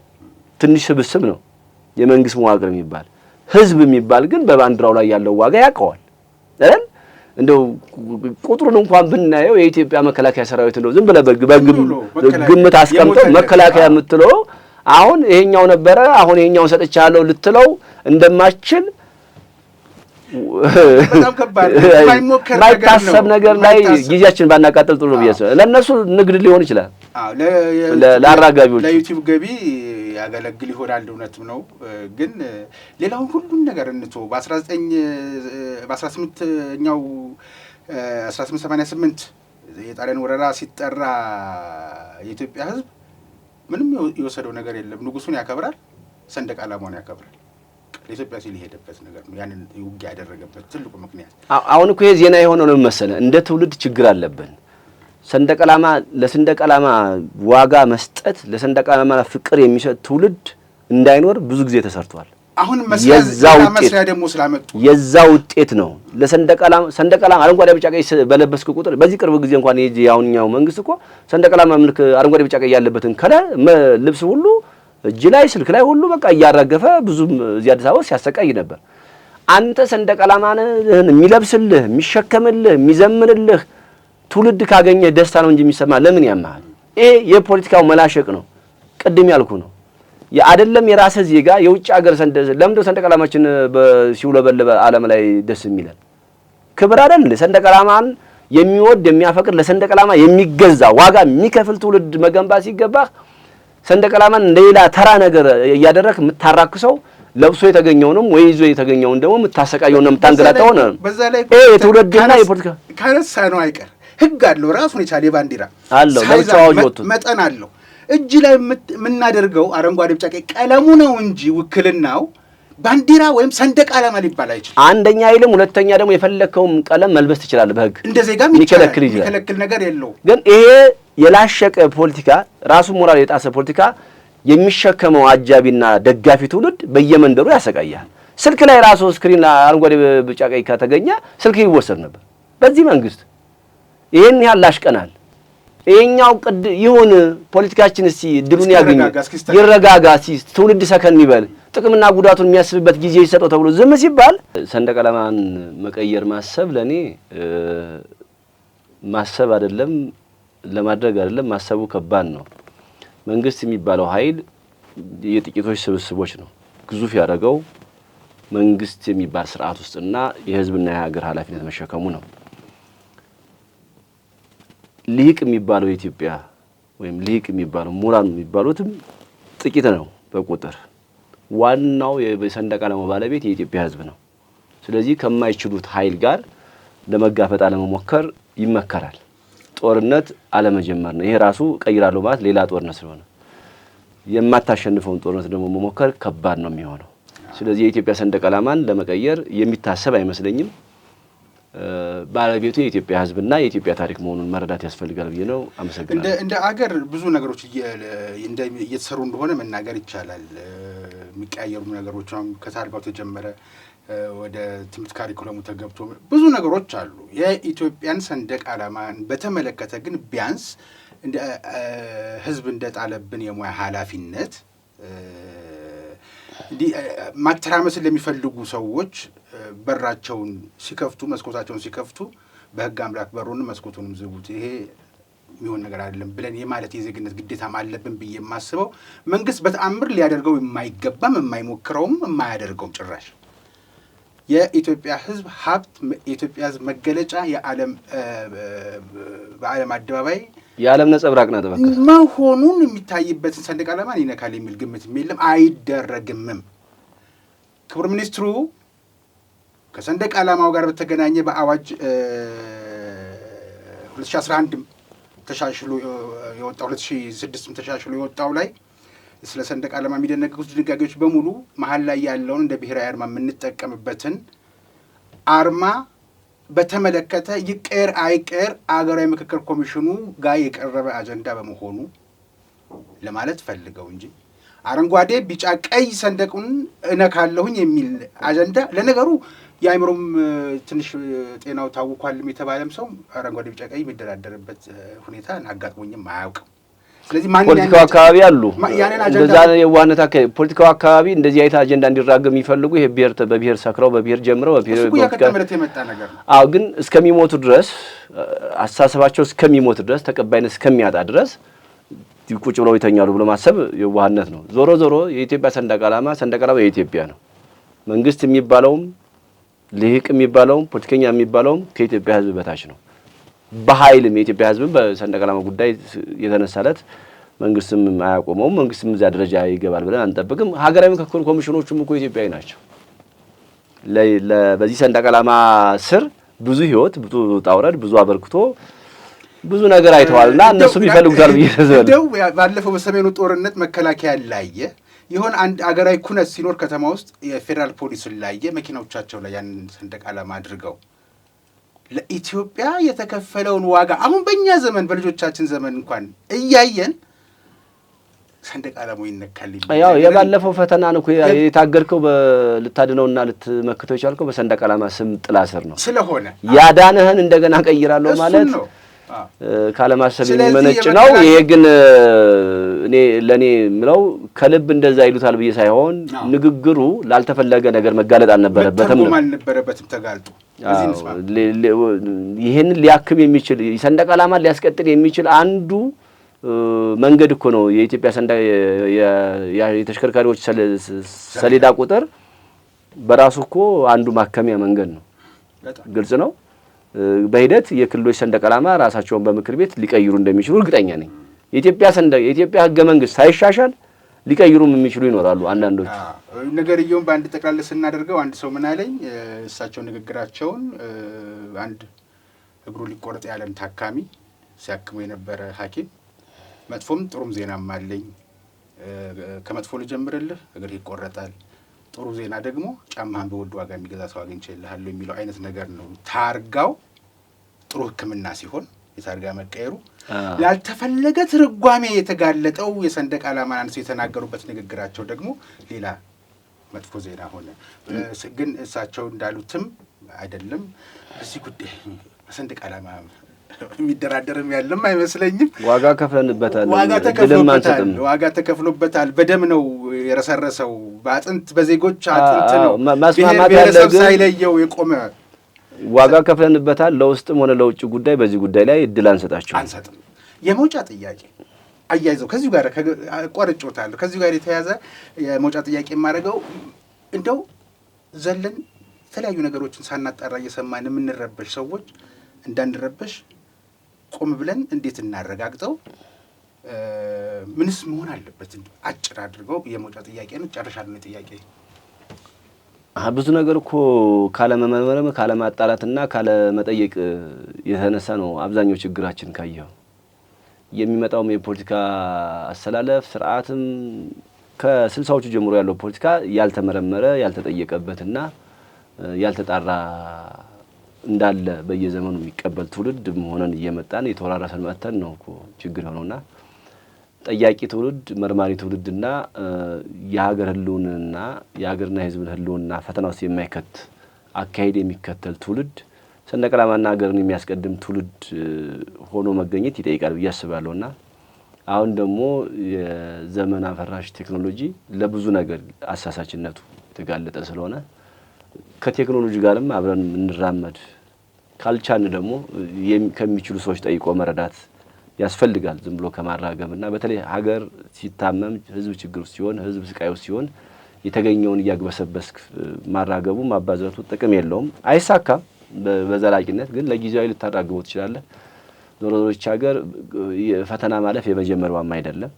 ትንሽ ስብስብ ነው የመንግስት መዋቅር የሚባል። ህዝብ የሚባል ግን በባንዲራው ላይ ያለው ዋጋ ያውቀዋል አይደል? እንደው ቁጥሩን እንኳን ብናየው የኢትዮጵያ መከላከያ ሰራዊት ነው ዝም ብለህ ግምት አስቀምጠው መከላከያ የምትለው አሁን ይሄኛው ነበረ አሁን ይሄኛውን ሰጥቻለሁ ልትለው እንደማትችል በጣም ከባድ ማይታሰብ ነገር ላይ ጊዜያችን ባናቃጥል ጥሩ ነው ብዬ አስባለሁ። ለነሱ ንግድ ሊሆን ይችላል። ለአራጋቢዎች ለዩቲዩብ ገቢ ያገለግል ይሆናል። እውነትም ነው። ግን ሌላውን ሁሉን ነገር እንቶ በ18ኛው 1888 የጣሊያን ወረራ ሲጠራ የኢትዮጵያ ህዝብ ምንም የወሰደው ነገር የለም። ንጉሱን ያከብራል፣ ሰንደቅ ዓላማውን ያከብራል። ለኢትዮጵያ ሲል ሄደበት ነገር ነው። ያንን ውጊያ ያደረገበት ትልቁ ምክንያት አሁን እኮ የዜና የሆነው ነው መሰለህ። እንደ ትውልድ ችግር አለብን። ሰንደቅ ዓላማ ለሰንደቅ ዓላማ ዋጋ መስጠት፣ ለሰንደቅ ዓላማ ፍቅር የሚሰጥ ትውልድ እንዳይኖር ብዙ ጊዜ ተሰርቷል። አሁን መስሪያ ደግሞ ስላመጡ የዛ ውጤት ነው። ለሰንደቅ ዓላማ አረንጓዴ ቢጫ ቀይ በለበስክ ቁጥር በዚህ ቅርብ ጊዜ እንኳን ያውኛው መንግስት እኮ ሰንደቅ ዓላማ ምልክ አረንጓዴ ቢጫ ቀይ ያለበትን ከለር ልብስ ሁሉ እጅ ላይ ስልክ ላይ ሁሉ በቃ እያራገፈ ብዙም እዚህ አዲስ አበባ ሲያሰቃይ ነበር። አንተ ሰንደቅ ዓላማን የሚለብስልህ የሚሸከምልህ የሚዘምርልህ ትውልድ ካገኘ ደስታ ነው እንጂ የሚሰማ ለምን ያማል? ይሄ የፖለቲካው መላሸቅ ነው። ቅድም ያልኩ ነው። አይደለም የራስህ ዜጋ የውጭ ሀገር ለምንድነው ሰንደቅ ዓላማችን ሲውለበለበ ዓለም ላይ ደስ የሚለን? ክብር አይደል? ሰንደቅ ዓላማን የሚወድ የሚያፈቅር ለሰንደቅ ዓላማ የሚገዛ ዋጋ የሚከፍል ትውልድ መገንባት ሲገባህ ሰንደቅ ዓላማን እንደሌላ ተራ ነገር እያደረክ የምታራክሰው ለብሶ የተገኘውንም ወይ ይዞ የተገኘውን ደግሞ የምታሰቃየውና የምታንገላታው ነው። በዛ ላይ የትውልድና የፖለቲካ ካነሳ ነው አይቀር ህግ አለው። ራሱን የቻለ ባንዲራ አለው። ለብቻው ወጥቶ መጠን አለው። እጅ ላይ የምናደርገው አረንጓዴ ቢጫ ቀይ ቀለሙ ነው እንጂ ውክልናው ባንዲራ ወይም ሰንደቅ ዓላማ ሊባል አይችልም። አንደኛ አይልም፣ ሁለተኛ ደግሞ የፈለከውን ቀለም መልበስ ትችላለህ በህግ እንደ ዜጋም የሚከለክል ነገር የለው። ግን ይሄ የላሸቀ ፖለቲካ ራሱ ሞራል የጣሰ ፖለቲካ የሚሸከመው አጃቢና ደጋፊ ትውልድ በየመንደሩ ያሰቃያል። ስልክ ላይ ራሱ ስክሪን አረንጓዴ ቢጫ ቀይ ከተገኘ ስልክ ይወሰድ ነበር። በዚህ መንግስት ይሄን ያህል ላሽቀናል። ይሄኛው ይሁን ፖለቲካችን እስቲ ድሉን ያገኝ ይረጋጋ፣ ትውልድ ሰከን ይበል፣ ጥቅምና ጉዳቱን የሚያስብበት ጊዜ ይሰጠው ተብሎ ዝም ሲባል ሰንደቅ ዓላማን መቀየር ማሰብ ለኔ ማሰብ አይደለም ለማድረግ አይደለም፣ ማሰቡ ከባድ ነው። መንግስት የሚባለው ኃይል የጥቂቶች ስብስቦች ነው። ግዙፍ ያደረገው መንግስት የሚባል ስርዓት ውስጥና የህዝብና የሀገር ኃላፊነት መሸከሙ ነው። ሊቅ የሚባለው የኢትዮጵያ ወይም ሊቅ የሚባለው ምሁራን የሚባሉትም ጥቂት ነው በቁጥር። ዋናው የሰንደቅ ዓላማው ባለቤት የኢትዮጵያ ህዝብ ነው። ስለዚህ ከማይችሉት ኃይል ጋር ለመጋፈጥ አለመሞከር ይመከራል። ጦርነት አለመጀመር ነው። ይሄ ራሱ ቀይራለሁ ማለት ሌላ ጦርነት ስለሆነ የማታሸንፈውን ጦርነት ደግሞ መሞከር ከባድ ነው የሚሆነው። ስለዚህ የኢትዮጵያ ሰንደቅ ዓላማን ለመቀየር የሚታሰብ አይመስለኝም። ባለቤቱ የኢትዮጵያ ህዝብና የኢትዮጵያ ታሪክ መሆኑን መረዳት ያስፈልጋል ብዬ ነው። አመሰግናለሁ። እንደ አገር ብዙ ነገሮች እየተሰሩ እንደሆነ መናገር ይቻላል። የሚቀያየሩ ነገሮች ከታርጋው ተጀመረ ወደ ትምህርት ካሪኩለሙ ተገብቶ ብዙ ነገሮች አሉ። የኢትዮጵያን ሰንደቅ ዓላማን በተመለከተ ግን ቢያንስ እንደ ህዝብ እንደጣለብን የሙያ ኃላፊነት ማተራመስን ለሚፈልጉ ሰዎች በራቸውን ሲከፍቱ መስኮታቸውን ሲከፍቱ በህግ አምላክ በሩንም መስኮቱንም ዝጉት፣ ይሄ የሚሆን ነገር አይደለም ብለን የማለት የዜግነት ግዴታም አለብን ብዬ የማስበው መንግስት በተአምር ሊያደርገው የማይገባም የማይሞክረውም የማያደርገውም ጭራሽ የኢትዮጵያ ህዝብ ሀብት የኢትዮጵያ ህዝብ መገለጫ በዓለም አደባባይ የዓለም ነጸብራቅ ነው መሆኑን የሚታይበትን ሰንደቅ ዓላማን ይነካል የሚል ግምትም የለም፣ አይደረግምም። ክቡር ሚኒስትሩ ከሰንደቅ ዓላማው ጋር በተገናኘ በአዋጅ 2011 ተሻሽሎ የወጣው 2006 ተሻሽሎ የወጣው ላይ ስለ ሰንደቅ ዓላማ የሚደነግጉት ድንጋጌዎች በሙሉ መሀል ላይ ያለውን እንደ ብሔራዊ አርማ የምንጠቀምበትን አርማ በተመለከተ ይቀር አይቀር አገራዊ ምክክር ኮሚሽኑ ጋር የቀረበ አጀንዳ በመሆኑ ለማለት ፈልገው እንጂ አረንጓዴ ቢጫ ቀይ ሰንደቁን እነካለሁኝ የሚል አጀንዳ ለነገሩ የአይምሮም ትንሽ ጤናው ታውቋልም የተባለም ሰው አረንጓዴ ቢጫ ቀይ የሚደራደርበት ሁኔታ አጋጥሞኝም አያውቅም። ስለዚህ ፖለቲካው አካባቢ አሉ እንደዛ የዋህነት አካባቢ ፖለቲካው አካባቢ እንደዚህ አይነት አጀንዳ እንዲራገም የሚፈልጉ ይሄ ብሔር በብሔር ሰክረው በብሔር ጀምረው በብሔር የመጣ ነገር ነው። አዎ፣ ግን እስከሚሞቱ ድረስ አስተሳሰባቸው እስከሚሞት ድረስ ተቀባይነት እስከሚያጣ ድረስ ቁጭ ብለው ይተኛሉ ብሎ ማሰብ የዋህነት ነው። ዞሮ ዞሮ የኢትዮጵያ ሰንደቅ ዓላማ የኢትዮጵያ ነው። መንግስት የሚባለውም ልሂቅ የሚባለውም ፖለቲከኛ የሚባለውም ከኢትዮጵያ ህዝብ በታች ነው። በኃይልም የኢትዮጵያ ህዝብ በሰንደቅ ዓላማ ጉዳይ የተነሳለት መንግስትም አያቆመውም። መንግስትም እዛ ደረጃ ይገባል ብለን አንጠብቅም። ሀገራዊ ምክክር ኮሚሽኖቹም እኮ ኢትዮጵያዊ ናቸው። በዚህ ሰንደቅ ዓላማ ስር ብዙ ህይወት፣ ብዙ ጣውረድ፣ ብዙ አበርክቶ ብዙ ነገር አይተዋልና እነሱም ይፈልጉታል ብዬ ተዘለው ባለፈው በሰሜኑ ጦርነት መከላከያ ላየ ይሆን አንድ አገራዊ ኩነት ሲኖር ከተማ ውስጥ የፌደራል ፖሊስ ላየ መኪናዎቻቸው ላይ ያን ሰንደቅ ዓላማ አድርገው ለኢትዮጵያ የተከፈለውን ዋጋ አሁን በእኛ ዘመን በልጆቻችን ዘመን እንኳን እያየን ሰንደቅ ዓላማው ይነካል። ያው የባለፈው ፈተና ነው የታገድከው ልታድነውና ልትመክተው ይቻልከው በሰንደቅ ዓላማ ስም ጥላ ስር ነው ስለሆነ ያዳነህን እንደገና ቀይራለሁ ማለት ካለማሰብ የሚመነጭ ነው። ይሄ ግን ለኔ ምለው ከልብ እንደዛ ይሉታል ብዬ ሳይሆን ንግግሩ ላልተፈለገ ነገር መጋለጥ አልነበረበትም ነው ተጋልጦ ይሄን ሊያክም የሚችል ሰንደቅ ዓላማ ሊያስቀጥል የሚችል አንዱ መንገድ እኮ ነው የኢትዮጵያ ሰንደቅ የተሽከርካሪዎች ሰሌዳ ቁጥር በራሱ እኮ አንዱ ማከሚያ መንገድ ነው። ግልጽ ነው። በሂደት የክልሎች ሰንደቅ ዓላማ ራሳቸውን በምክር ቤት ሊቀይሩ እንደሚችሉ እርግጠኛ ነኝ። የኢትዮጵያ ህገ መንግስት ሳይሻሻል ሊቀይሩም የሚችሉ ይኖራሉ አንዳንዶች። ነገርየውን በአንድ ጠቅላላ ስናደርገው አንድ ሰው ምን አለኝ፣ እሳቸው ንግግራቸውን አንድ እግሩ ሊቆረጥ ያለን ታካሚ ሲያክሙ የነበረ ሐኪም መጥፎም ጥሩም ዜናም አለኝ። ከመጥፎ ልጀምርልህ፣ እግር ይቆረጣል። ጥሩ ዜና ደግሞ ጫማህን በውድ ዋጋ የሚገዛ ሰው አግኝቼልሃለሁ የሚለው አይነት ነገር ነው። ታርጋው ጥሩ ሕክምና ሲሆን የታርጋ መቀየሩ ያልተፈለገ ትርጓሜ የተጋለጠው የሰንደቅ ዓላማን አንስተው የተናገሩበት ንግግራቸው ደግሞ ሌላ መጥፎ ዜና ሆነ። ግን እሳቸው እንዳሉትም አይደለም። በዚህ ጉዳይ በሰንደቅ ዓላማ የሚደራደርም ያለም አይመስለኝም። ዋጋ ከፍለንበታል፣ ዋጋ ተከፍሎበታል። በደም ነው የረሰረሰው፣ በአጥንት በዜጎች አጥንት ነው ብሔረሰብ ሳይለየው የቆመ ዋጋ ከፍለንበታል። ለውስጥም ሆነ ለውጭ ጉዳይ በዚህ ጉዳይ ላይ እድል አንሰጥም። የመውጫ ጥያቄ አያይዘው ከዚሁ ጋር ቆርጬዋለሁ። ከዚሁ ጋር የተያዘ የመውጫ ጥያቄ የማደርገው እንደው ዘለን የተለያዩ ነገሮችን ሳናጣራ እየሰማን የምንረበሽ ሰዎች እንዳንረበሽ ቆም ብለን እንዴት እናረጋግጠው? ምንስ መሆን አለበት? አጭር አድርገው የመውጫ ጥያቄ ነው። ጨርሻለሁ ጥያቄ። ብዙ ነገር እኮ ካለመመርመር ካለማጣራትና ካለመጠየቅ የተነሳ ነው አብዛኛው ችግራችን። ካየው የሚመጣውም የፖለቲካ አሰላለፍ ስርዓትም ከ60ዎቹ ጀምሮ ያለው ፖለቲካ ያልተመረመረ ያልተጠየቀበትና ያልተጣራ እንዳለ በየዘመኑ የሚቀበል ትውልድ ሆነን እየመጣን የተወራረሰን መጥተን ነው እኮ ችግር ሆነውና ጠያቂ ትውልድ መርማሪ ትውልድና የሀገር ህልውናና የሀገርና የህዝብን ህልውና ፈተና ውስጥ የማይከት አካሄድ የሚከተል ትውልድ ሰንደቅ ዓላማና ሀገርን የሚያስቀድም ትውልድ ሆኖ መገኘት ይጠይቃል ብዬ አስባለሁና አሁን ደግሞ የዘመን አፈራሽ ቴክኖሎጂ ለብዙ ነገር አሳሳችነቱ የተጋለጠ ስለሆነ ከቴክኖሎጂ ጋርም አብረን እንራመድ ካልቻልን ደግሞ ከሚችሉ ሰዎች ጠይቆ መረዳት ያስፈልጋል። ዝም ብሎ ከማራገብና በተለይ ሀገር ሲታመም ህዝብ ችግር ውስጥ ሲሆን ህዝብ ስቃይ ውስጥ ሲሆን የተገኘውን እያግበሰበስክ ማራገቡ ማባዛቱ ጥቅም የለውም፣ አይሳካም በዘላቂነት። ግን ለጊዜያዊ ልታራግበው ትችላለህ። ዞሮ ዞሮች ሀገር ፈተና ማለፍ የመጀመሪያውም አይደለም፣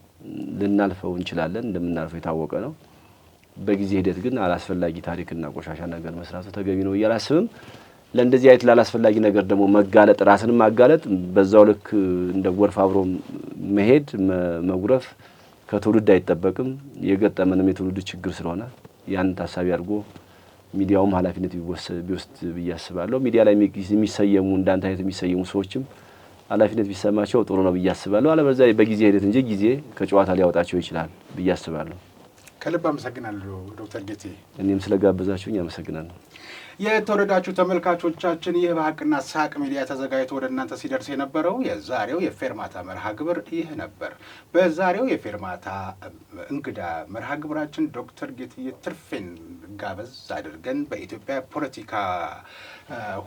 ልናልፈው እንችላለን፣ እንደምናልፈው የታወቀ ነው። በጊዜ ሂደት ግን አላስፈላጊ ታሪክና ቆሻሻ ነገር መስራቱ ተገቢ ነው እያላስብም። ለእንደዚህ አይነት ላላስፈላጊ ነገር ደግሞ መጋለጥ ራስን ማጋለጥ በዛው ልክ እንደ ጎርፍ አብሮ መሄድ መጉረፍ ከትውልድ አይጠበቅም። የገጠመንም የትውልድ ችግር ስለሆነ ያን ታሳቢ አድርጎ ሚዲያውም ኃላፊነት ቢወስድ ብዬ አስባለሁ። ሚዲያ ላይ የሚሰየሙ እንዳንተ አይነት የሚሰየሙ ሰዎችም ኃላፊነት ቢሰማቸው ጥሩ ነው ብዬ አስባለሁ። አለበለዚያ በጊዜ ሂደት እንጂ ጊዜ ከጨዋታ ሊያወጣቸው ይችላል ብዬ አስባለሁ። ከልብ አመሰግናለሁ ዶክተር ጌቴ። እኔም ስለጋበዛችሁኝ አመሰግናለሁ። የተወደዳችሁ ተመልካቾቻችን ይህ በሀቅና ሳቅ ሚዲያ ተዘጋጅቶ ወደ እናንተ ሲደርስ የነበረው የዛሬው የፌርማታ መርሃ ግብር ይህ ነበር። በዛሬው የፌርማታ እንግዳ መርሃ ግብራችን ዶክተር ጌትዬ ትርፌን ጋበዝ አድርገን በኢትዮጵያ ፖለቲካ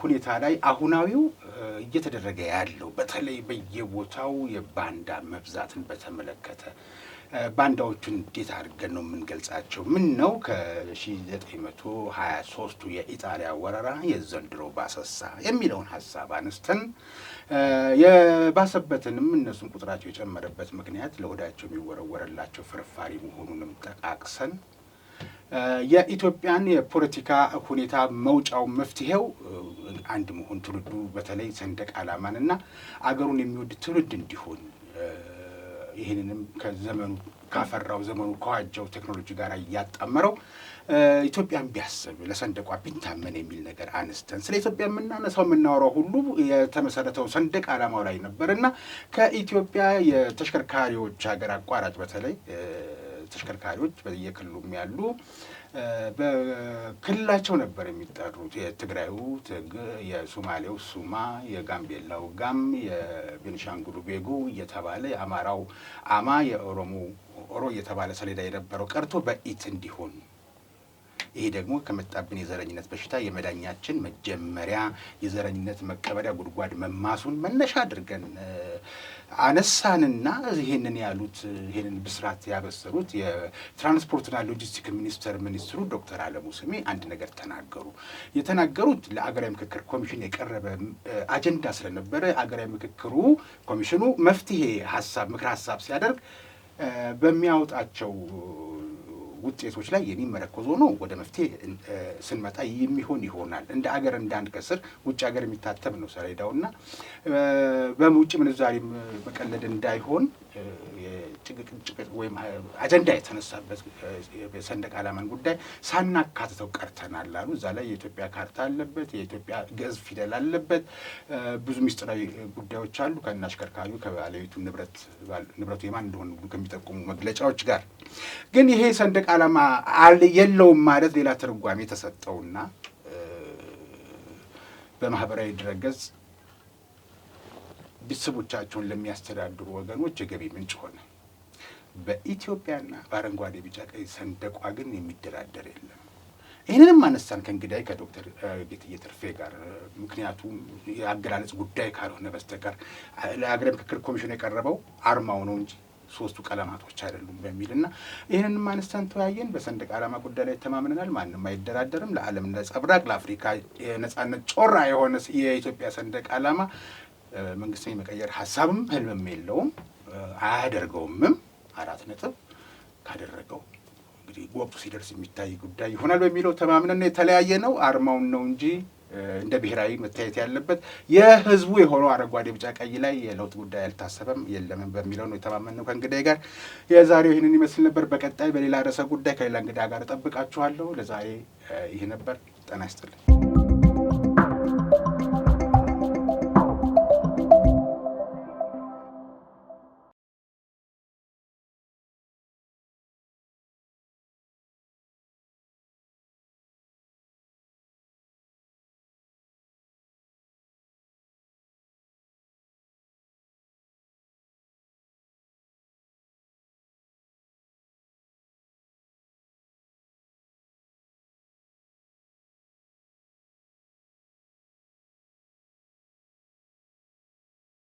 ሁኔታ ላይ አሁናዊው እየተደረገ ያለው በተለይ በየቦታው የባንዳ መብዛትን በተመለከተ ባንዳዎቹን እንዴት አድርገን ነው የምንገልጻቸው? ምን ነው ከ1923ቱ የኢጣሊያ ወረራ የዘንድሮ ባሰሳ የሚለውን ሀሳብ አነስተን የባሰበትንም እነሱን ቁጥራቸው የጨመረበት ምክንያት ለሆዳቸው የሚወረወረላቸው ፍርፋሪ መሆኑንም ጠቃቅሰን የኢትዮጵያን የፖለቲካ ሁኔታ መውጫው መፍትሄው አንድ መሆን ትውልዱ በተለይ ሰንደቅ ዓላማንና አገሩን የሚወድ ትውልድ እንዲሆን ይህንንም ከዘመኑ ካፈራው ዘመኑ ከዋጀው ቴክኖሎጂ ጋር እያጣመረው ኢትዮጵያን ቢያስብ ለሰንደቋ ቢታመን የሚል ነገር አነስተን ስለ ኢትዮጵያ የምናነሳው የምናወራው ሁሉ የተመሰረተው ሰንደቅ ዓላማው ላይ ነበርና ከኢትዮጵያ የተሽከርካሪዎች ሀገር አቋራጭ በተለይ ተሽከርካሪዎች በየክልሉም ያሉ በክልላቸው ነበር የሚጠሩት። የትግራዩ ትግ፣ የሶማሌው ሱማ፣ የጋምቤላው ጋም፣ የቤንሻንጉሉ ቤጉ እየተባለ የአማራው አማ፣ የኦሮሞ ኦሮ እየተባለ ሰሌዳ የነበረው ቀርቶ በኢት እንዲሆን ይሄ ደግሞ ከመጣብን የዘረኝነት በሽታ የመዳኛችን መጀመሪያ የዘረኝነት መቀበሪያ ጉድጓድ መማሱን መነሻ አድርገን አነሳንና ይሄንን ያሉት ይሄንን ብስራት ያበሰሩት የትራንስፖርትና ሎጂስቲክ ሚኒስትሩ ዶክተር አለሙ ስሜ አንድ ነገር ተናገሩ። የተናገሩት ለአገራዊ ምክክር ኮሚሽን የቀረበ አጀንዳ ስለነበረ አገራዊ ምክክሩ ኮሚሽኑ መፍትሄ ሀሳብ ምክር ሀሳብ ሲያደርግ በሚያወጣቸው ውጤቶች ላይ የሚመረኮዝ ሆኖ ወደ መፍትሄ ስንመጣ የሚሆን ይሆናል። እንደ አገር እንዳንከስር ውጭ ሀገር የሚታተም ነው ሰሌዳውና በውጭ ምንዛሪም መቀለድ እንዳይሆን ጭቅጭቅ ወይም አጀንዳ የተነሳበት የሰንደቅ ዓላማን ጉዳይ ሳናካትተው ቀርተናል አሉ። እዛ ላይ የኢትዮጵያ ካርታ አለበት፣ የኢትዮጵያ ግዕዝ ፊደል አለበት፣ ብዙ ምስጢራዊ ጉዳዮች አሉ ከአሽከርካሪው ከባለቤቱ ንብረቱ የማን እንደሆነ ከሚጠቁሙ መግለጫዎች ጋር። ግን ይሄ ሰንደቅ ዓላማ የለውም ማለት ሌላ ትርጓሜ ተሰጠውና በማህበራዊ ድረገጽ ቤተሰቦቻቸውን ለሚያስተዳድሩ ወገኖች የገቢ ምንጭ ሆነ። በኢትዮጵያና በአረንጓዴ ቢጫ ቀይ ሰንደቋ ግን የሚደራደር የለም። ይህንንም አነሳን ከእንግዳይ ከዶክተር ጌትዬ ትርፌ ጋር። ምክንያቱም የአገላለጽ ጉዳይ ካልሆነ በስተቀር ለሀገራዊ ምክክር ኮሚሽን የቀረበው አርማው ነው እንጂ ሶስቱ ቀለማቶች አይደሉም በሚልና ይህንንም አነሳን ተወያየን። በሰንደቅ ዓላማ ጉዳይ ላይ ተማምነናል። ማንም አይደራደርም። ለዓለም ነጸብራቅ፣ ለአፍሪካ የነጻነት ጮራ የሆነ የኢትዮጵያ ሰንደቅ ዓላማ መንግስትን የመቀየር ሀሳብም ህልምም የለውም፣ አያደርገውምም። 4 ነጥብ። ካደረገው እንግዲህ ወቅቱ ሲደርስ የሚታይ ጉዳይ ይሆናል በሚለው ተማምነን የተለያየ ነው። አርማውን ነው እንጂ እንደ ብሔራዊ መታየት ያለበት የህዝቡ የሆነው አረንጓዴ ቢጫ ቀይ ላይ የለውጥ ጉዳይ አልታሰበም የለም በሚለው ነው የተማመነው ከእንግዳይ ጋር። የዛሬው ይህንን ይመስል ነበር። በቀጣይ በሌላ ርዕሰ ጉዳይ ከሌላ እንግዳ ጋር እጠብቃችኋለሁ። ለዛሬ ይህ ነበር። ጤና ይስጥልኝ።